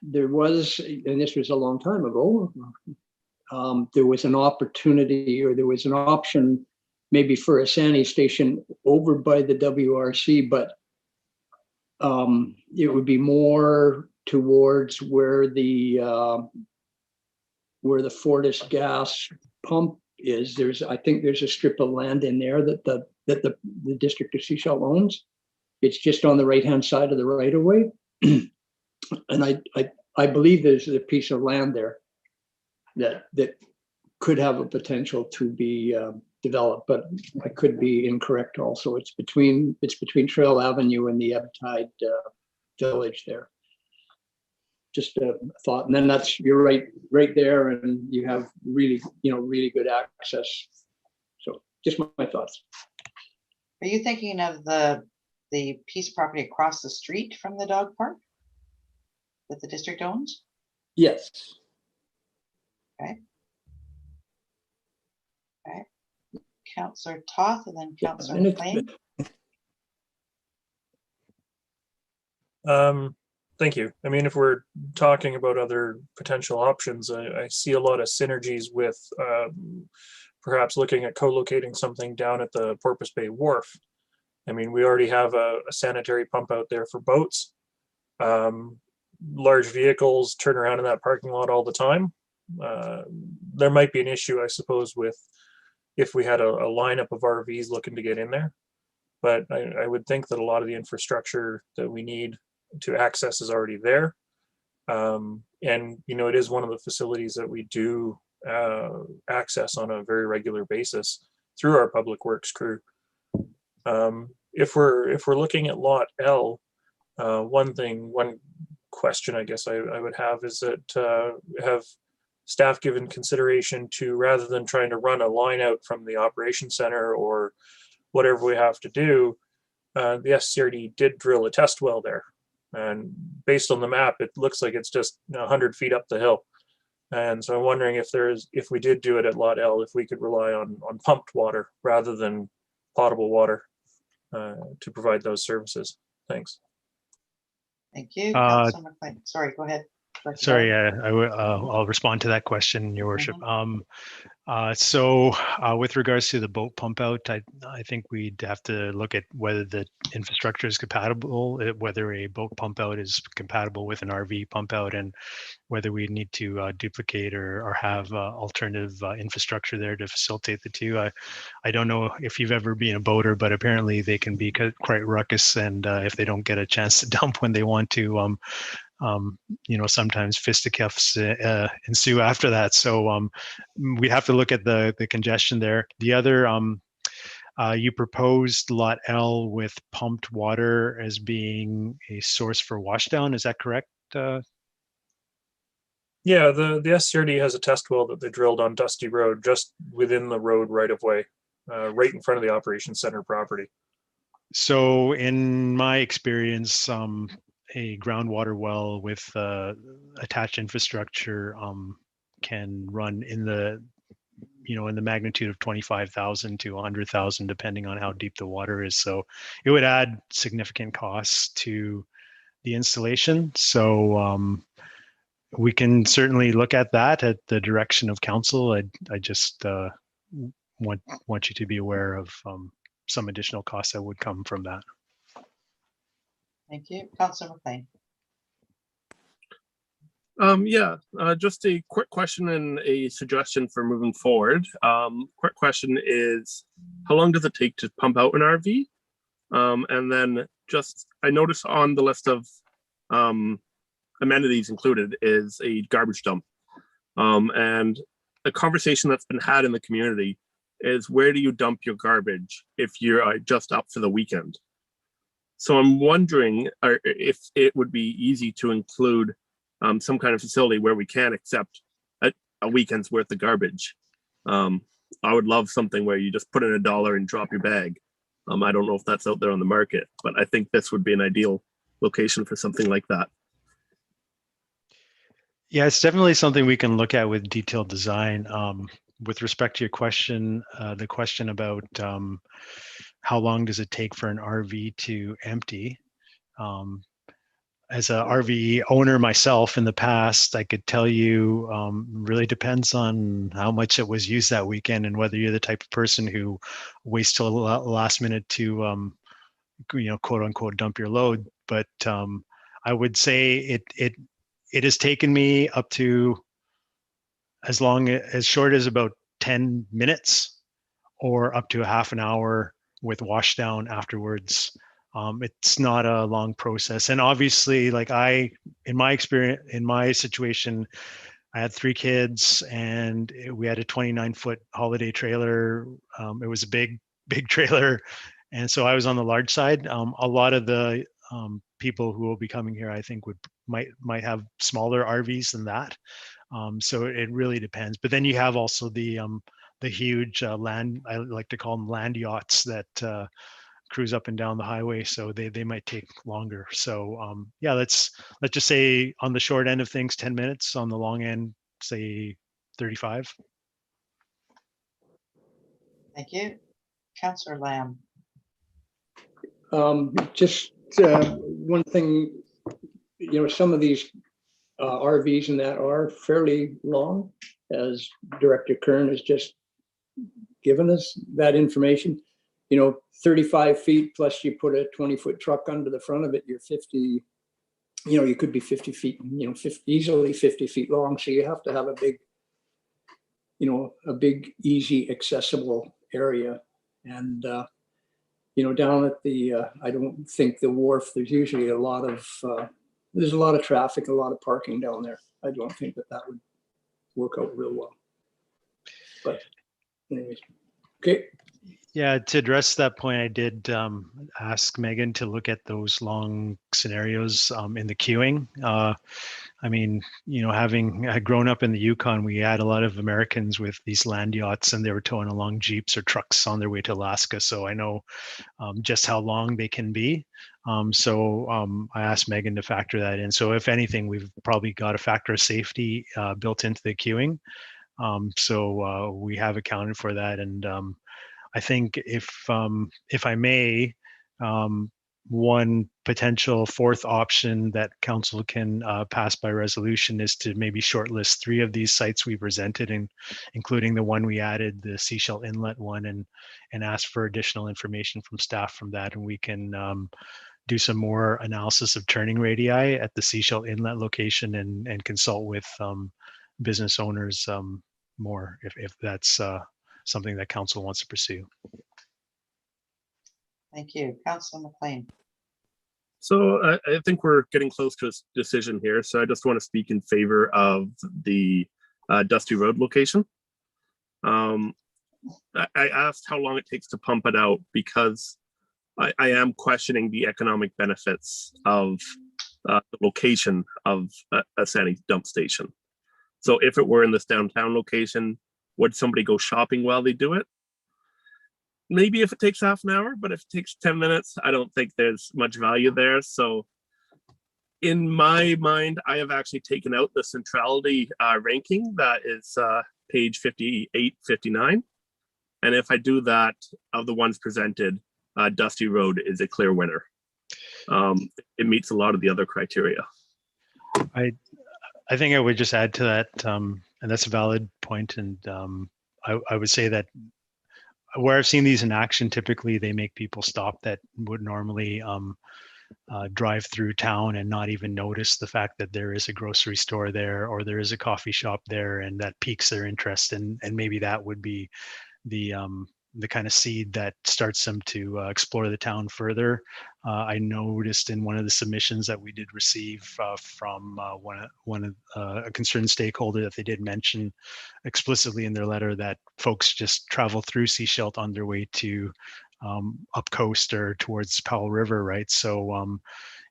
Speaker 6: there was, and this was a long time ago, there was an opportunity, or there was an option maybe for a Sani station over by the WRC, but it would be more towards where the Fortis gas pump is. I think there's a strip of land in there that the district of Seashell owns. It's just on the right-hand side of the right-of-way. And I believe there's a piece of land there that could have a potential to be developed, but I could be incorrect also. It's between Trail Avenue and the Ebb Tide Village there. Just a thought. And then you're right there, and you have really good access. So just my thoughts.
Speaker 1: Are you thinking of the piece of property across the street from the dog park that the district owns?
Speaker 6: Yes.
Speaker 1: Okay. Okay. Councillor Toth, and then Councillor McLean.
Speaker 7: Thank you. I mean, if we're talking about other potential options, I see a lot of synergies with perhaps looking at co-locating something down at the Porpoise Bay Wharf. I mean, we already have a sanitary pump out there for boats. Large vehicles turn around in that parking lot all the time. There might be an issue, I suppose, with if we had a lineup of RVs looking to get in there. But I would think that a lot of the infrastructure that we need to access is already there. And, it is one of the facilities that we do access on a very regular basis through our public works crew. If we're looking at Lot L, one question I guess I would have is that have staff given consideration to, rather than trying to run a line out from the operation center or whatever we have to do, the SCRD did drill a test well there. And based on the map, it looks like it's just 100 feet up the hill. And so I'm wondering if we did do it at Lot L, if we could rely on pumped water rather than potable water to provide those services. Thanks.
Speaker 1: Thank you. Councillor McLean. Sorry, go ahead.
Speaker 4: Sorry, I'll respond to that question, Your Worship. So with regards to the boat pump out, I think we'd have to look at whether the infrastructure is compatible, whether a boat pump out is compatible with an RV pump out, and whether we need to duplicate or have alternative infrastructure there to facilitate the two. I don't know if you've ever been a boater, but apparently they can be quite ruckus, and if they don't get a chance to dump when they want to, sometimes fisticuffs ensue after that. So we have to look at the congestion there. The other You proposed Lot L with pumped water as being a source for washdown. Is that correct?
Speaker 7: Yeah, the SCRD has a test well that they drilled on Dusty Road, just within the road right of way, right in front of the operations center property.
Speaker 4: So in my experience, a groundwater well with attached infrastructure can run in the magnitude of 25,000 to 100,000, depending on how deep the water is. So it would add significant costs to the installation. So we can certainly look at that at the direction of council. I just want you to be aware of some additional costs that would come from that.
Speaker 1: Thank you. Councillor McLean.
Speaker 3: Yeah, just a quick question and a suggestion for moving forward. Quick question is, how long does it take to pump out an RV? And then just, I noticed on the list of amenities included is a garbage dump. And a conversation that's been had in the community is, where do you dump your garbage if you're just up for the weekend? So I'm wondering if it would be easy to include some kind of facility where we can accept a weekend's worth of garbage. I would love something where you just put in $1 and drop your bag. I don't know if that's out there on the market, but I think this would be an ideal location for something like that.
Speaker 4: Yeah, it's definitely something we can look at with detailed design. With respect to your question, the question about how long does it take for an RV to empty? As a RV owner myself in the past, I could tell you really depends on how much it was used that weekend and whether you're the type of person who waits till the last minute to, quote unquote, dump your load. But I would say it has taken me up to as short as about 10 minutes or up to a half an hour with washdown afterwards. It's not a long process. And obviously, like in my experience, in my situation, I had 3 kids and we had a 29-foot holiday trailer. It was a big trailer. And so I was on the large side. A lot of the people who will be coming here, I think might have smaller RVs than that. So it really depends. But then you have also the huge land, I like to call them land yachts that cruise up and down the highway. So they might take longer. So yeah, let's just say on the short end of things, 10 minutes. On the long end, say 35.
Speaker 1: Thank you. Councillor Lamb.
Speaker 6: Just one thing, some of these RVs and that are fairly long, as Director Kern has just given us that information. 35 feet plus you put a 20-foot truck under the front of it, you're 50, you could be 50 feet, easily 50 feet long. So you have to have a big, easy, accessible area. And, down at the, I don't think the wharf, there's usually there's a lot of traffic, a lot of parking down there. I don't think that would work out real well. But anyways, okay.
Speaker 4: Yeah, to address that point, I did ask Megan to look at those long scenarios in the queuing. I mean, having grown up in the Yukon, we had a lot of Americans with these land yachts and they were towing along Jeeps or trucks on their way to Alaska. So I know just how long they can be. I asked Megan to factor that in. So if anything, we've probably got a factor of safety built into the queuing. We have accounted for that. And I think if I may, one potential fourth option that council can pass by resolution is to maybe shortlist 3 of these sites we presented, including the one we added, the Seashell Inlet one, and ask for additional information from staff from that, and we can do some more analysis of turning radii at the Seashell Inlet location and consult with business owners more if that's something that council wants to pursue.
Speaker 1: Thank you. Councillor McLean.
Speaker 3: So I think we're getting close to a decision here. So I just want to speak in favor of the Dusty Road location. I asked how long it takes to pump it out because I am questioning the economic benefits of the location of a Sani dump station. So if it were in this downtown location, would somebody go shopping while they do it? Maybe if it takes half an hour, but if it takes 10 minutes, I don't think there's much value there. So in my mind, I have actually taken out the centrality ranking that is page 58, 59. And if I do that, of the ones presented, Dusty Road is a clear winner. It meets a lot of the other criteria.
Speaker 4: I think I would just add to that, and that's a valid point. And I would say that where I've seen these in action, typically they make people stop that would normally drive through town and not even notice the fact that there is a grocery store there or there is a coffee shop there, and that piques their interest. And maybe that would be the kind of seed that starts them to explore the town further. I noticed in one of the submissions that we did receive from a concerned stakeholder that they did mention explicitly in their letter that folks just travel through Seashelt on their way to up coast or towards Powell River, right? So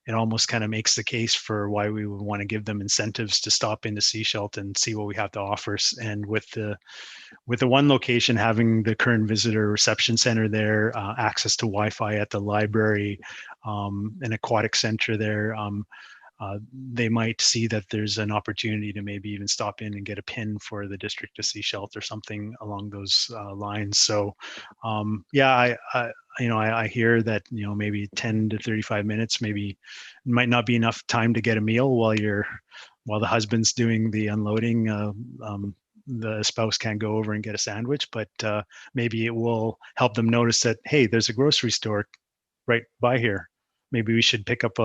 Speaker 4: it almost kind of makes the case for why we would want to give them incentives to stop into Seashelt and see what we have to offer. And with the one location having the current visitor reception center there, access to Wi-Fi at the library, an aquatic center there, they might see that there's an opportunity to maybe even stop in and get a pin for the district to Seashelt or something along those lines. So yeah, I hear that, maybe 10 to 35 minutes maybe might not be enough time to get a meal while the husband's doing the unloading. The spouse can't go over and get a sandwich, but maybe it will help them notice that, hey, there's a grocery store right by here. Maybe we should pick up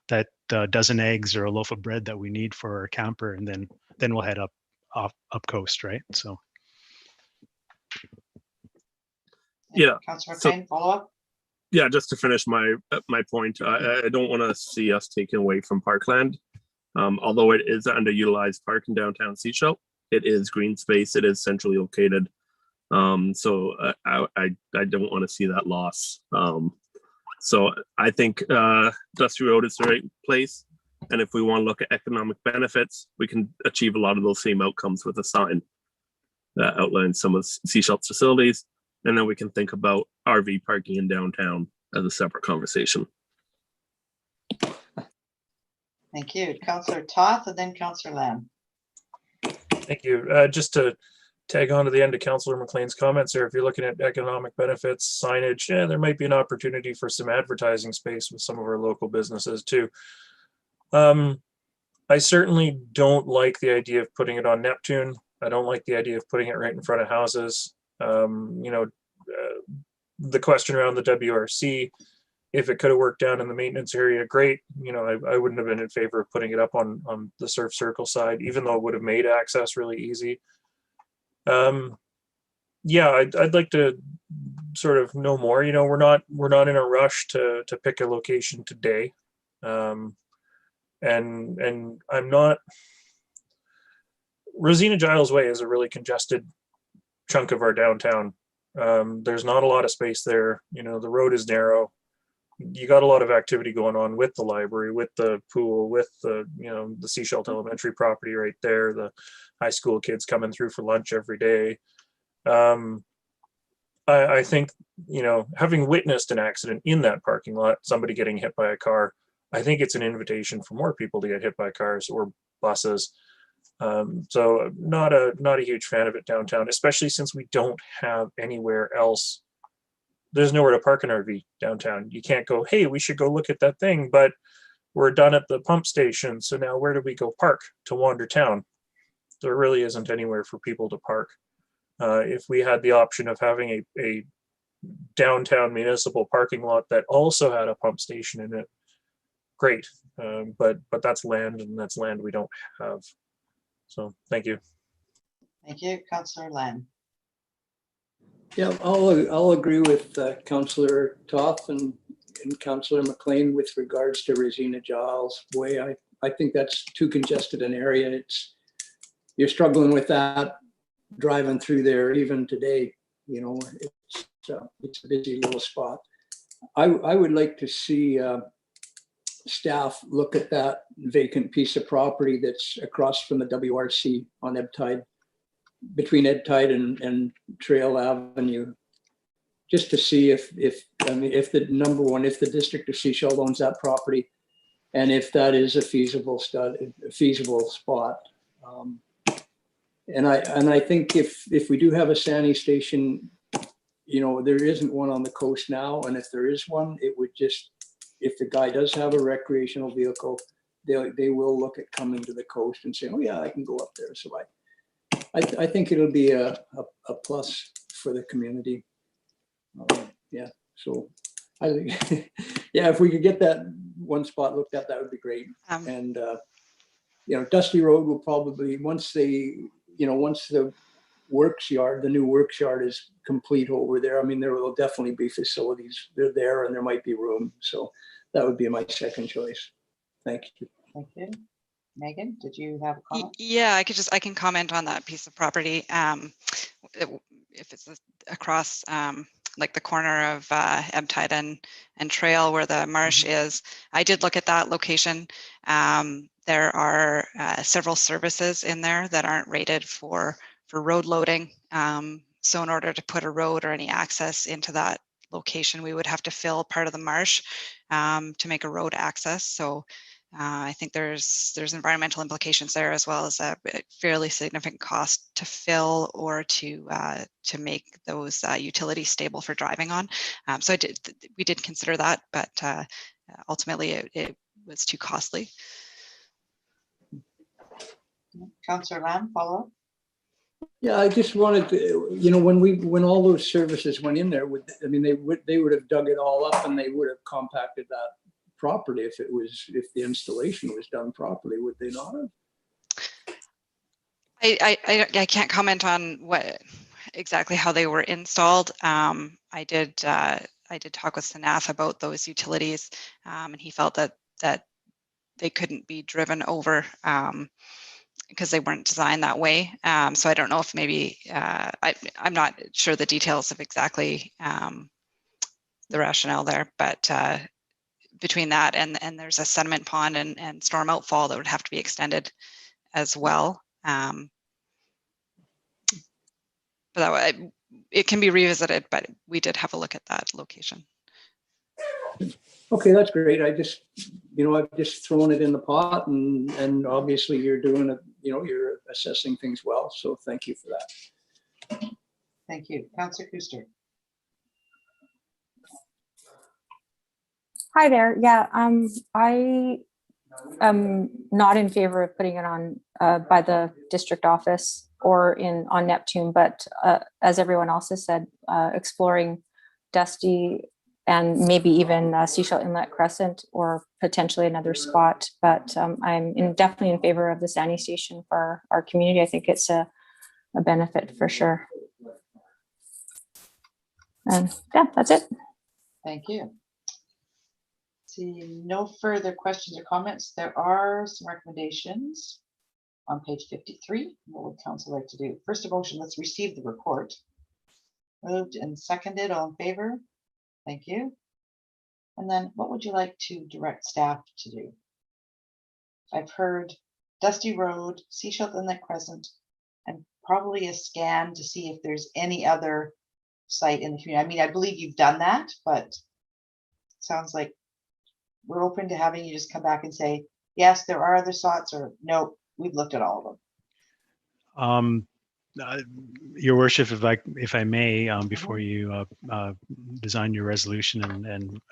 Speaker 4: that dozen eggs or a loaf of bread that we need for our camper, and then we'll head up coast, right? So
Speaker 3: yeah.
Speaker 1: Councillor
Speaker 3: So,
Speaker 1: McLean, follow up.
Speaker 3: Yeah, just to finish my point, I don't want to see us taken away from parkland. Although it is an underutilized park in downtown Seashelt, it is green space. It is centrally located. So I don't want to see that loss. So I think Dusty Road is the right place. And if we want to look at economic benefits, we can achieve a lot of those same outcomes with a sign that outlines some of Seashelt's facilities. And then we can think about RV parking in downtown as a separate conversation.
Speaker 1: Thank you. Councillor Toth and then Councillor Lamb.
Speaker 7: Thank you. Just to tag on to the end of Councillor McLean's comments there, if you're looking at economic benefits, signage, there might be an opportunity for some advertising space with some of our local businesses too. I certainly don't like the idea of putting it on Neptune. I don't like the idea of putting it right in front of houses. The question around the WRC, if it could have worked down in the maintenance area, great. I wouldn't have been in favor of putting it up on the surf circle side, even though it would have made access really easy. Yeah, I'd like to sort of know more. We're not in a rush to pick a location today. And I'm not. Rosina Giles Way is a really congested chunk of our downtown. There's not a lot of space there. The road is narrow. You got a lot of activity going on with the library, with the pool, with the Seashelt Elementary property right there, the high school kids coming through for lunch every day. I think, having witnessed an accident in that parking lot, somebody getting hit by a car, I think it's an invitation for more people to get hit by cars or buses. So not a huge fan of it downtown, especially since we don't have anywhere else. There's nowhere to park an RV downtown. You can't go, hey, we should go look at that thing, but we're done at the pump station. So now where do we go park to wander town? There really isn't anywhere for people to park. If we had the option of having a downtown municipal parking lot that also had a pump station in it, great. But that's land, and that's land we don't have. So thank you.
Speaker 1: Thank you. Councillor Lamb.
Speaker 6: Yeah, I'll agree with Councillor Toth and Councillor McLean with regards to Rosina Giles Way. I think that's too congested an area. You're struggling with that driving through there even today. You know, it's a busy little spot. I would like to see staff look at that vacant piece of property that's across from the WRC on Ebb Tide, between Ebb Tide and Trail Avenue, just to see if the number one, if the district of Sechelt owns that property, and if that is a feasible spot. And I think if we do have a Sani station, you know, there isn't one on the coast now, and if there is one, it would just, if the guy does have a recreational vehicle, they will look at coming to the coast and say, oh yeah, I can go up there. So I think it'll be a plus for the community. Yeah, so I think, yeah, if we could get that one spot looked at, that would be great. And you know, Dusty Road will probably, once the works yard, the new works yard is complete over there, I mean, there will definitely be facilities. They're there and there might be room. So that would be my second choice. Thank you.
Speaker 1: Thank you. Megan, did you have a comment?
Speaker 5: Yeah, I can comment on that piece of property. If it's across like the corner of Ebb Tide and Trail where the marsh is, I did look at that location. There are several services in there that aren't rated for road loading. So in order to put a road or any access into that location, we would have to fill part of the marsh to make a road access. So I think there's environmental implications there, as well as a fairly significant cost to fill or to make those utilities stable for driving on. So we did consider that, but ultimately it was too costly.
Speaker 1: Councillor Lamb, follow up?
Speaker 6: Yeah, I just wanted to, you know, when all those services went in there, I mean, they would have dug it all up and they would have compacted that property if the installation was done properly, would they not have?
Speaker 5: I can't comment on what exactly how they were installed. I did talk with Sanaf about those utilities, and he felt that they couldn't be driven over because they weren't designed that way. So I don't know if maybe I'm not sure the details of exactly the rationale there, but between that and there's a sediment pond and storm outfall that would have to be extended as well. But it can be revisited, but we did have a look at that location.
Speaker 6: Okay, that's great. I just, you know, I've just thrown it in the pot, and obviously you're doing it, you know, you're assessing things well. So thank you for that.
Speaker 1: Thank you. Councillor Kuster.
Speaker 8: Hi there. Yeah, I am not in favor of putting it on by the district office or on Neptune, but as everyone else has said, exploring Dusty and maybe even Sechelt Inlet Crescent or potentially another spot. But I'm definitely in favor of the Sani station for our community. I think it's a benefit for sure. And yeah, that's it.
Speaker 1: Thank you. See, no further questions or comments. There are some recommendations on page 53. What would council like to do? First of all, let's receive the report. Moved and seconded. All in favor? Thank you. And then what would you like to direct staff to do? I've heard Dusty Road, Sechelt Inlet Crescent, and probably a scan to see if there's any other site in the community. I mean, I believe you've done that, but it sounds like we're open to having you just come back and say, yes, there are other spots, or no, we've looked at all of them.
Speaker 4: Your worship, if I may, before you design your resolution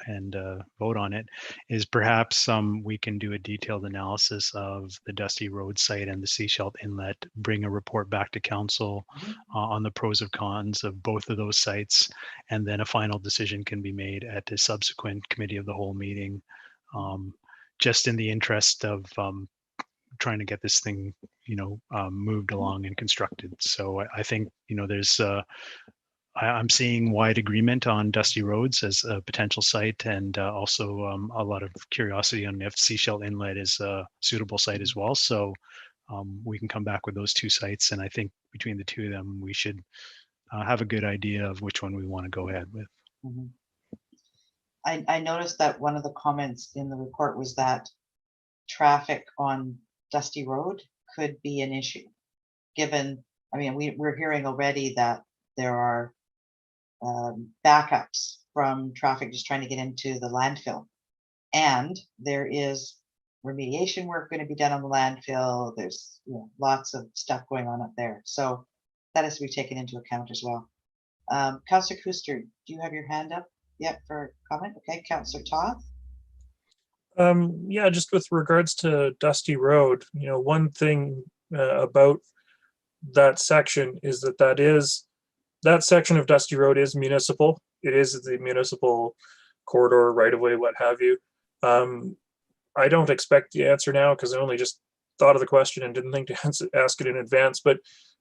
Speaker 4: and vote on it, is perhaps we can do a detailed analysis of the Dusty Road site and the Sechelt Inlet, bring a report back to council on the pros and cons of both of those sites, and then a final decision can be made at a subsequent committee of the whole meeting, just in the interest of trying to get this thing, moved along and constructed. So I think, there's, I'm seeing wide agreement on Dusty Roads as a potential site, and also a lot of curiosity on if Sechelt Inlet is a suitable site as well. So we can come back with those two sites, and I think between the two of them, we should have a good idea of which one we want to go ahead with.
Speaker 1: Mhm. I noticed that one of the comments in the report was that traffic on Dusty Road could be an issue, given, I mean, we're hearing already that there are backups from traffic just trying to get into the landfill. And there is remediation work going to be done on the landfill. There's lots of stuff going on up there. So that has to be taken into account as well. Councillor Kuster, do you have your hand up yet for comment? Okay, Councillor Toth.
Speaker 7: Yeah, just with regards to Dusty Road, one thing about that section is that section of Dusty Road is municipal. It is the municipal corridor, right of way, what have you. I don't expect the answer now because I only just thought of the question and didn't think to ask it in advance, but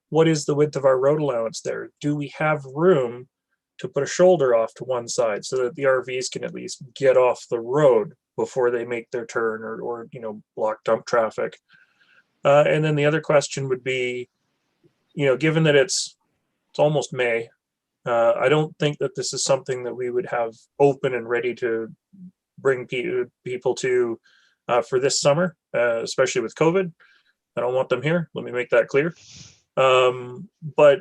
Speaker 7: what is the width of our road allowance there? Do we have room to put a shoulder off to one side so that the RVs can at least get off the road before they make their turn or block dump traffic? And then the other question would be, given that it's almost May, I don't think that this is something that we would have open and ready to bring people to for this summer, especially with COVID. I don't want them here. Let me make that clear. But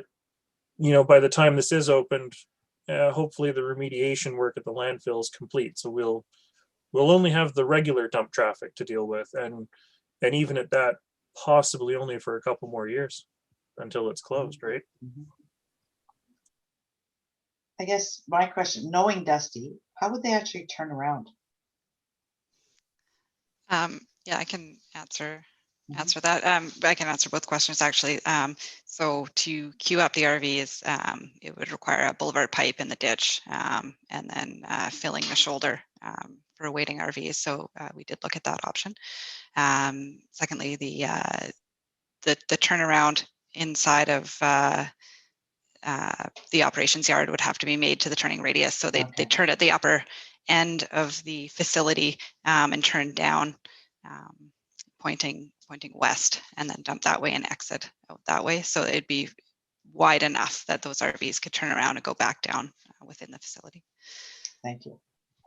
Speaker 7: by the time this is opened, hopefully the remediation work at the landfill is complete. So we'll only have the regular dump traffic to deal with, and even at that, possibly only for a couple more years until it's closed, right?
Speaker 1: I guess my question, knowing Dusty, how would they actually turn around?
Speaker 5: Yeah, I can answer that. I can answer both questions actually. So to queue up the RVs, it would require a boulevard pipe in the ditch, and then filling the shoulder for waiting RVs. So we did look at that option. Secondly, the turnaround inside of the operations yard would have to be made to the turning radius. So they turn at the upper end of the facility and turn down, pointing west, and then dump that way and exit out that way. So it'd be wide enough that those RVs could turn around and go back down within the facility.
Speaker 1: Thank you.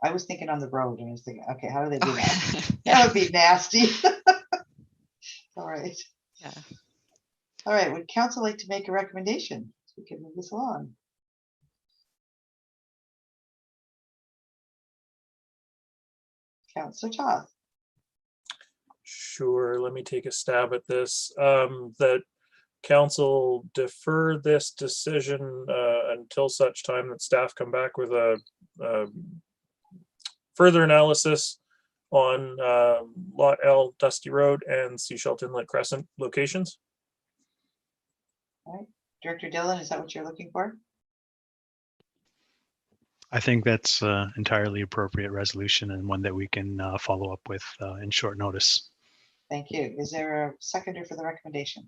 Speaker 1: I was thinking on the road, and I was thinking, okay, how do they do that?
Speaker 5: Yeah.
Speaker 1: That would be nasty. All right.
Speaker 5: Yeah.
Speaker 1: All right. Would council like to make a recommendation? We can move this along. Councillor Toth.
Speaker 7: Sure, let me take a stab at this. That council defer this decision until such time that staff come back with a further analysis on Lot L, Dusty Road, and Seashell Inlet Crescent locations.
Speaker 1: All right. Director Dillon, is that what you're looking for?
Speaker 4: I think that's entirely appropriate resolution and one that we can follow up with in short notice.
Speaker 1: Thank you. Is there a seconder for the recommendation?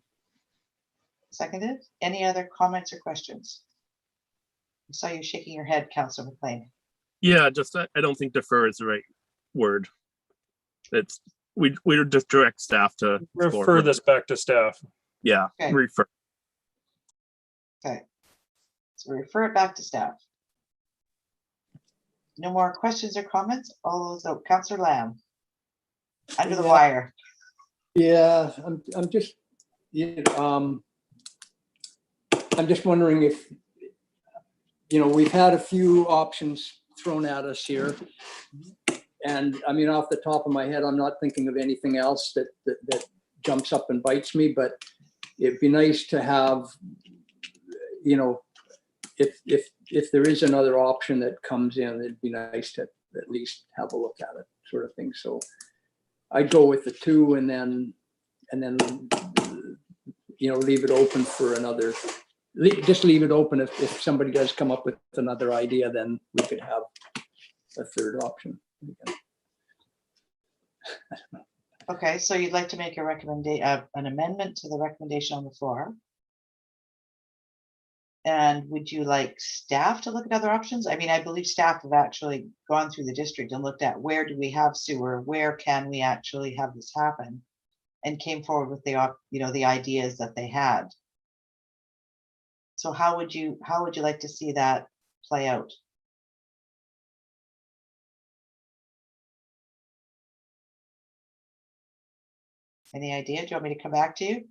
Speaker 1: Seconded. Any other comments or questions? I saw you shaking your head, Councillor McLean.
Speaker 3: Yeah, just I don't think defer is the right word. It's we just direct staff to
Speaker 7: Refer this back to staff.
Speaker 3: Yeah,
Speaker 1: Okay.
Speaker 3: refer.
Speaker 1: Okay. So we refer it back to staff. No more questions or comments? All those out. Councillor Lamb. Under the wire.
Speaker 6: Yeah, I'm just, I'm just wondering if, we've had a few options thrown at us here. And I mean, off the top of my head, I'm not thinking of anything else that jumps up and bites me, but it'd be nice to have, if there is another option that comes in, it'd be nice to at least have a look at it, sort of thing. So I'd go with the two and then leave it open for another, just leave it open. If somebody does come up with another idea, then we could have a third option.
Speaker 1: Okay, so you'd like to make a recommendation, an amendment to the recommendation on the floor. And would you like staff to look at other options? I mean, I believe staff have actually gone through the district and looked at where do we have sewer, where can we actually have this happen, and came forward with the, the ideas that they had. So how would you like to see that play out? Any idea? Do you want me to come back to you?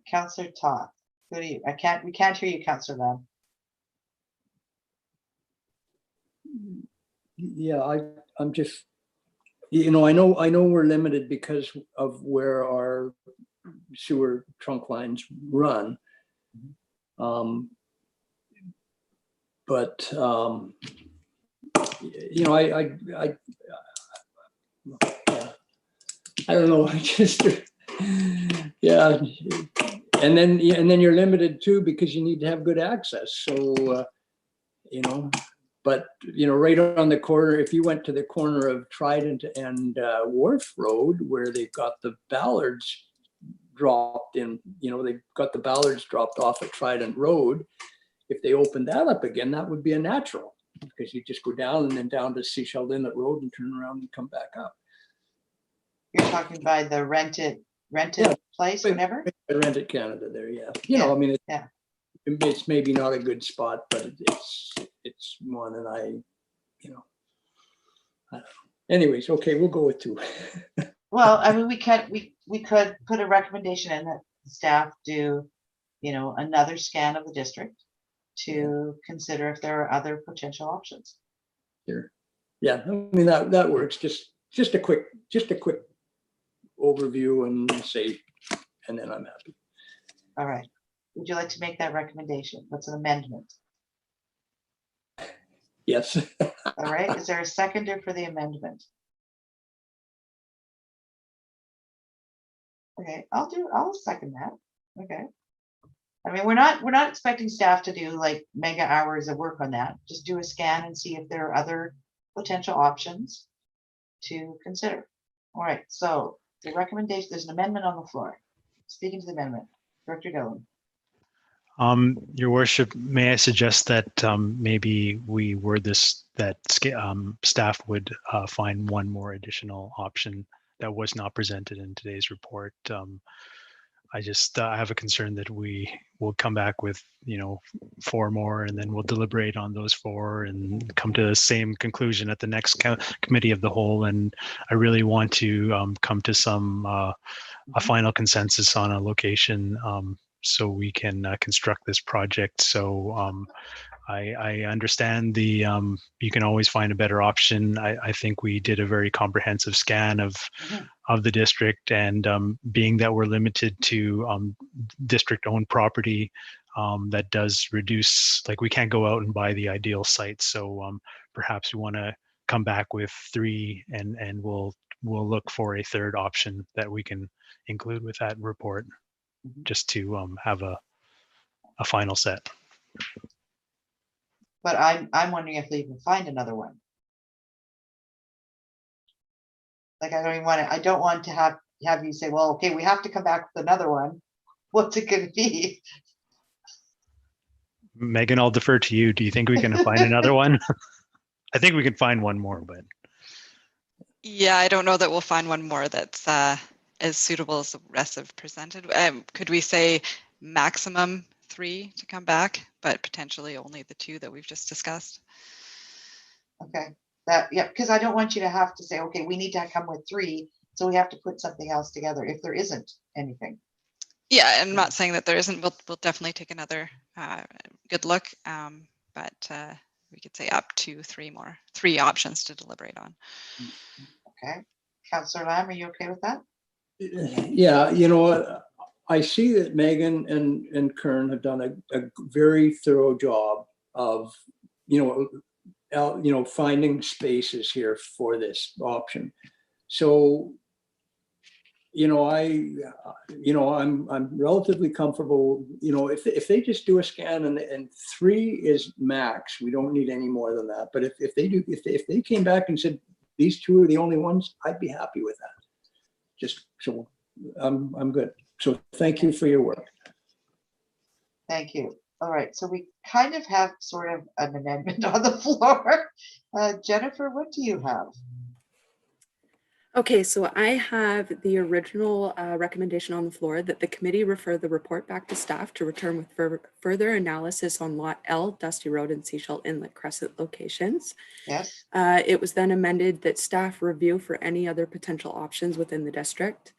Speaker 1: Councillor Toth, who do you? We can't hear you, Councillor Lamb.
Speaker 6: Yeah, I'm just, I know we're limited because of where our sewer trunk lines run. But I don't know. I just, yeah. And then you're limited too because you need to have good access. So, but right on the corner, if you went to the corner of Trident and Wharf Road, where they've got the ballards dropped in, they've got the ballards dropped off at Trident Road. If they opened that up again, that would be a natural, because you just go down and then down to Seashell Inlet Road and turn around and come back up.
Speaker 1: You're talking by the rented place, whatever?
Speaker 6: Rented Canada there, yeah. I mean, it's maybe not a good spot, but it's one, and I don't know. Anyways, okay, we'll go with 2.
Speaker 1: Well, I mean, we could put a recommendation in that staff do, another scan of the district to consider if there are other potential options.
Speaker 6: Sure. Yeah, I mean that works. Just a quick overview and say, and then I'm happy.
Speaker 1: All right. Would you like to make that recommendation? What's an amendment?
Speaker 6: Yes.
Speaker 1: All right. Is there a seconder for the amendment? Okay, I'll second that. Okay. I mean, we're not expecting staff to do like mega hours of work on that. Just do a scan and see if there are other potential options to consider. All right, so the recommendation, there's an amendment on the floor. Speaking to the amendment, Director Dillon.
Speaker 4: Your worship, may I suggest that maybe we word this, that staff would find one more additional option that was not presented in today's report. I have a concern that we will come back with 4 more, and then we'll deliberate on those 4 and come to the same conclusion at the next committee of the whole. And I really want to come to some a final consensus on a location so we can construct this project. So I understand the you can always find a better option. I think we did a very comprehensive scan of the district, and being that we're limited to district-owned property, that does reduce, like, we can't go out and buy the ideal site. So perhaps we want to come back with 3, and we'll look for a 3rd option that we can include with that report, just to have a final set.
Speaker 1: But I'm wondering if we even find another one. Like, I don't want to have you say, well, okay, we have to come back with another one. What's it going to be?
Speaker 4: Megan, I'll defer to you. Do you think we can find another one? I think we can find one more, but.
Speaker 5: Yeah, I don't know that we'll find one more that's as suitable as the rest have presented. Could we say maximum 3 to come back, but potentially only the 2 that we've just discussed?
Speaker 1: Okay, because I don't want you to have to say, okay, we need to come with 3, so we have to put something else together if there isn't anything.
Speaker 5: Yeah, I'm not saying that there isn't. We'll definitely take another good look, but we could say up to 3 options to deliberate on.
Speaker 1: Okay, Councillor Lamb, are you okay with that?
Speaker 6: Yeah, what? I see that Megan and Kern have done a very thorough job of, finding spaces here for this option. So, I'm relatively comfortable. If they just do a scan and 3 is max, we don't need any more than that. But if they came back and said these 2 are the only ones, I'd be happy with that. Just so I'm good. So thank you for your work.
Speaker 1: Thank you. All right, so we kind of have sort of an amendment on the floor. Jennifer, what do you have?
Speaker 9: Okay, so I have the original recommendation on the floor that the committee refer the report back to staff to return with further analysis on Lot L, Dusty Road and Seashell Inlet Crescent locations.
Speaker 1: Yes.
Speaker 9: It was then amended that staff review for any other potential options within the district.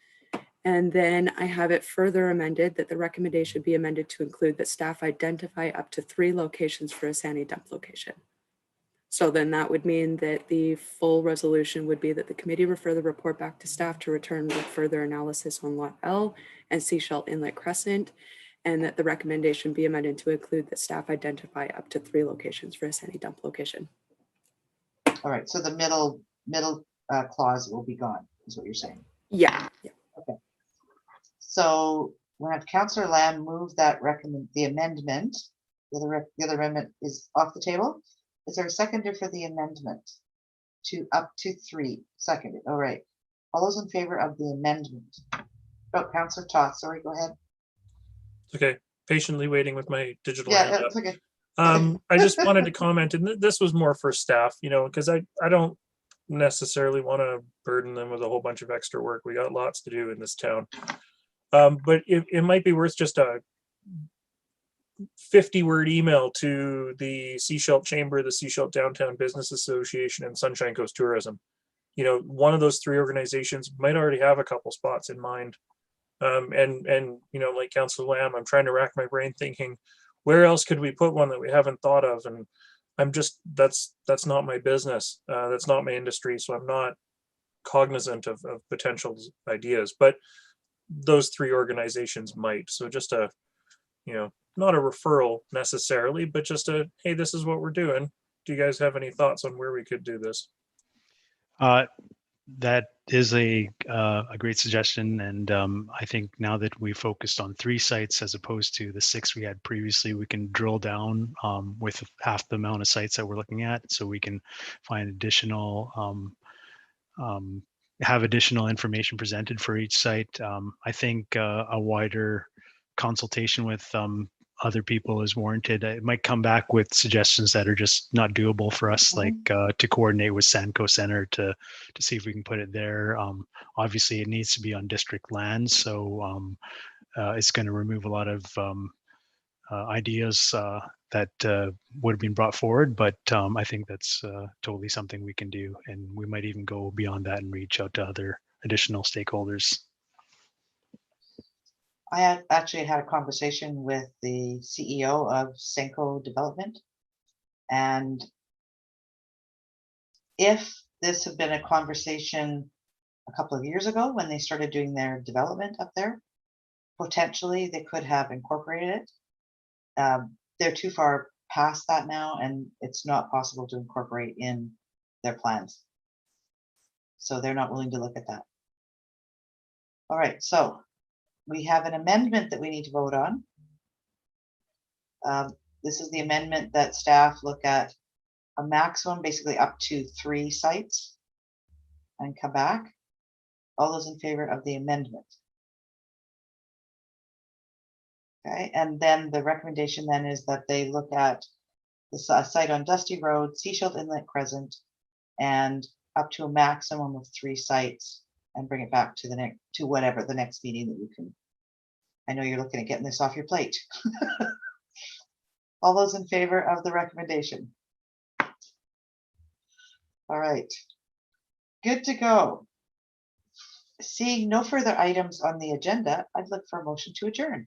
Speaker 9: And then I have it further amended that the recommendation be amended to include that staff identify up to 3 locations for a Sandy dump location. So then that would mean that the full resolution would be that the committee refer the report back to staff to return with further analysis on Lot L and Seashell Inlet Crescent, and that the recommendation be amended to include that staff identify up to 3 locations for a Sandy dump location.
Speaker 1: All right. So the middle clause will be gone, is what you're saying.
Speaker 9: Yeah.
Speaker 1: Okay. So we'll have Councillor Lamb move that the amendment. The other amendment is off the table. Is there a seconder for the amendment to up to 3? Seconded. All right. All those in favor of the amendment? Oh, Councillor Toth, sorry, go ahead.
Speaker 7: It's okay. Patiently waiting with my digital
Speaker 1: Yeah,
Speaker 7: hand up.
Speaker 1: it's okay.
Speaker 7: I just wanted to comment, and this was more for staff, because I don't necessarily want to burden them with a whole bunch of extra work. We got lots to do in this town. But it might be worth just a 50-word email to the Seashell Chamber, the Seashell Downtown Business Association, and Sunshine Coast Tourism. One of those 3 organizations might already have a couple spots in mind. And like Councillor Lamb, I'm trying to rack my brain thinking, where else could we put one that we haven't thought of? And I'm just, that's not my business. That's not my industry. So I'm not cognizant of potential ideas, but those 3 organizations might. So just a, not a referral necessarily, but just a, hey, this is what we're doing. Do you guys have any thoughts on where we could do this?
Speaker 4: That is a great suggestion, and I think now that we focused on 3 sites as opposed to the 6 we had previously, we can drill down with half the amount of sites that we're looking at, so we can find additional have additional information presented for each site. I think a wider consultation with other people is warranted. It might come back with suggestions that are just not doable for us, like to coordinate with Sanco Center to see if we can put it there. Obviously, it needs to be on district lands, so it's going to remove a lot of ideas that would have been brought forward, but I think that's totally something we can do, and we might even go beyond that and reach out to other additional stakeholders.
Speaker 1: I actually had a conversation with the CEO of Sanco Development, and if this had been a conversation a couple of years ago when they started doing their development up there, potentially they could have incorporated it. They're too far past that now, and it's not possible to incorporate in their plans. So they're not willing to look at that. All right, so we have an amendment that we need to vote on. This is the amendment that staff look at a maximum, basically up to 3 sites, and come back. All those in favor of the amendment? Okay, and then the recommendation then is that they look at the site on Dusty Road, Seashell Inlet Crescent, and up to a maximum of 3 sites, and bring it back to the whatever the next meeting that you can. I know you're looking at getting this off your plate. All those in favor of the recommendation? All right, good to go. Seeing no further items on the agenda, I'd look for a motion to adjourn.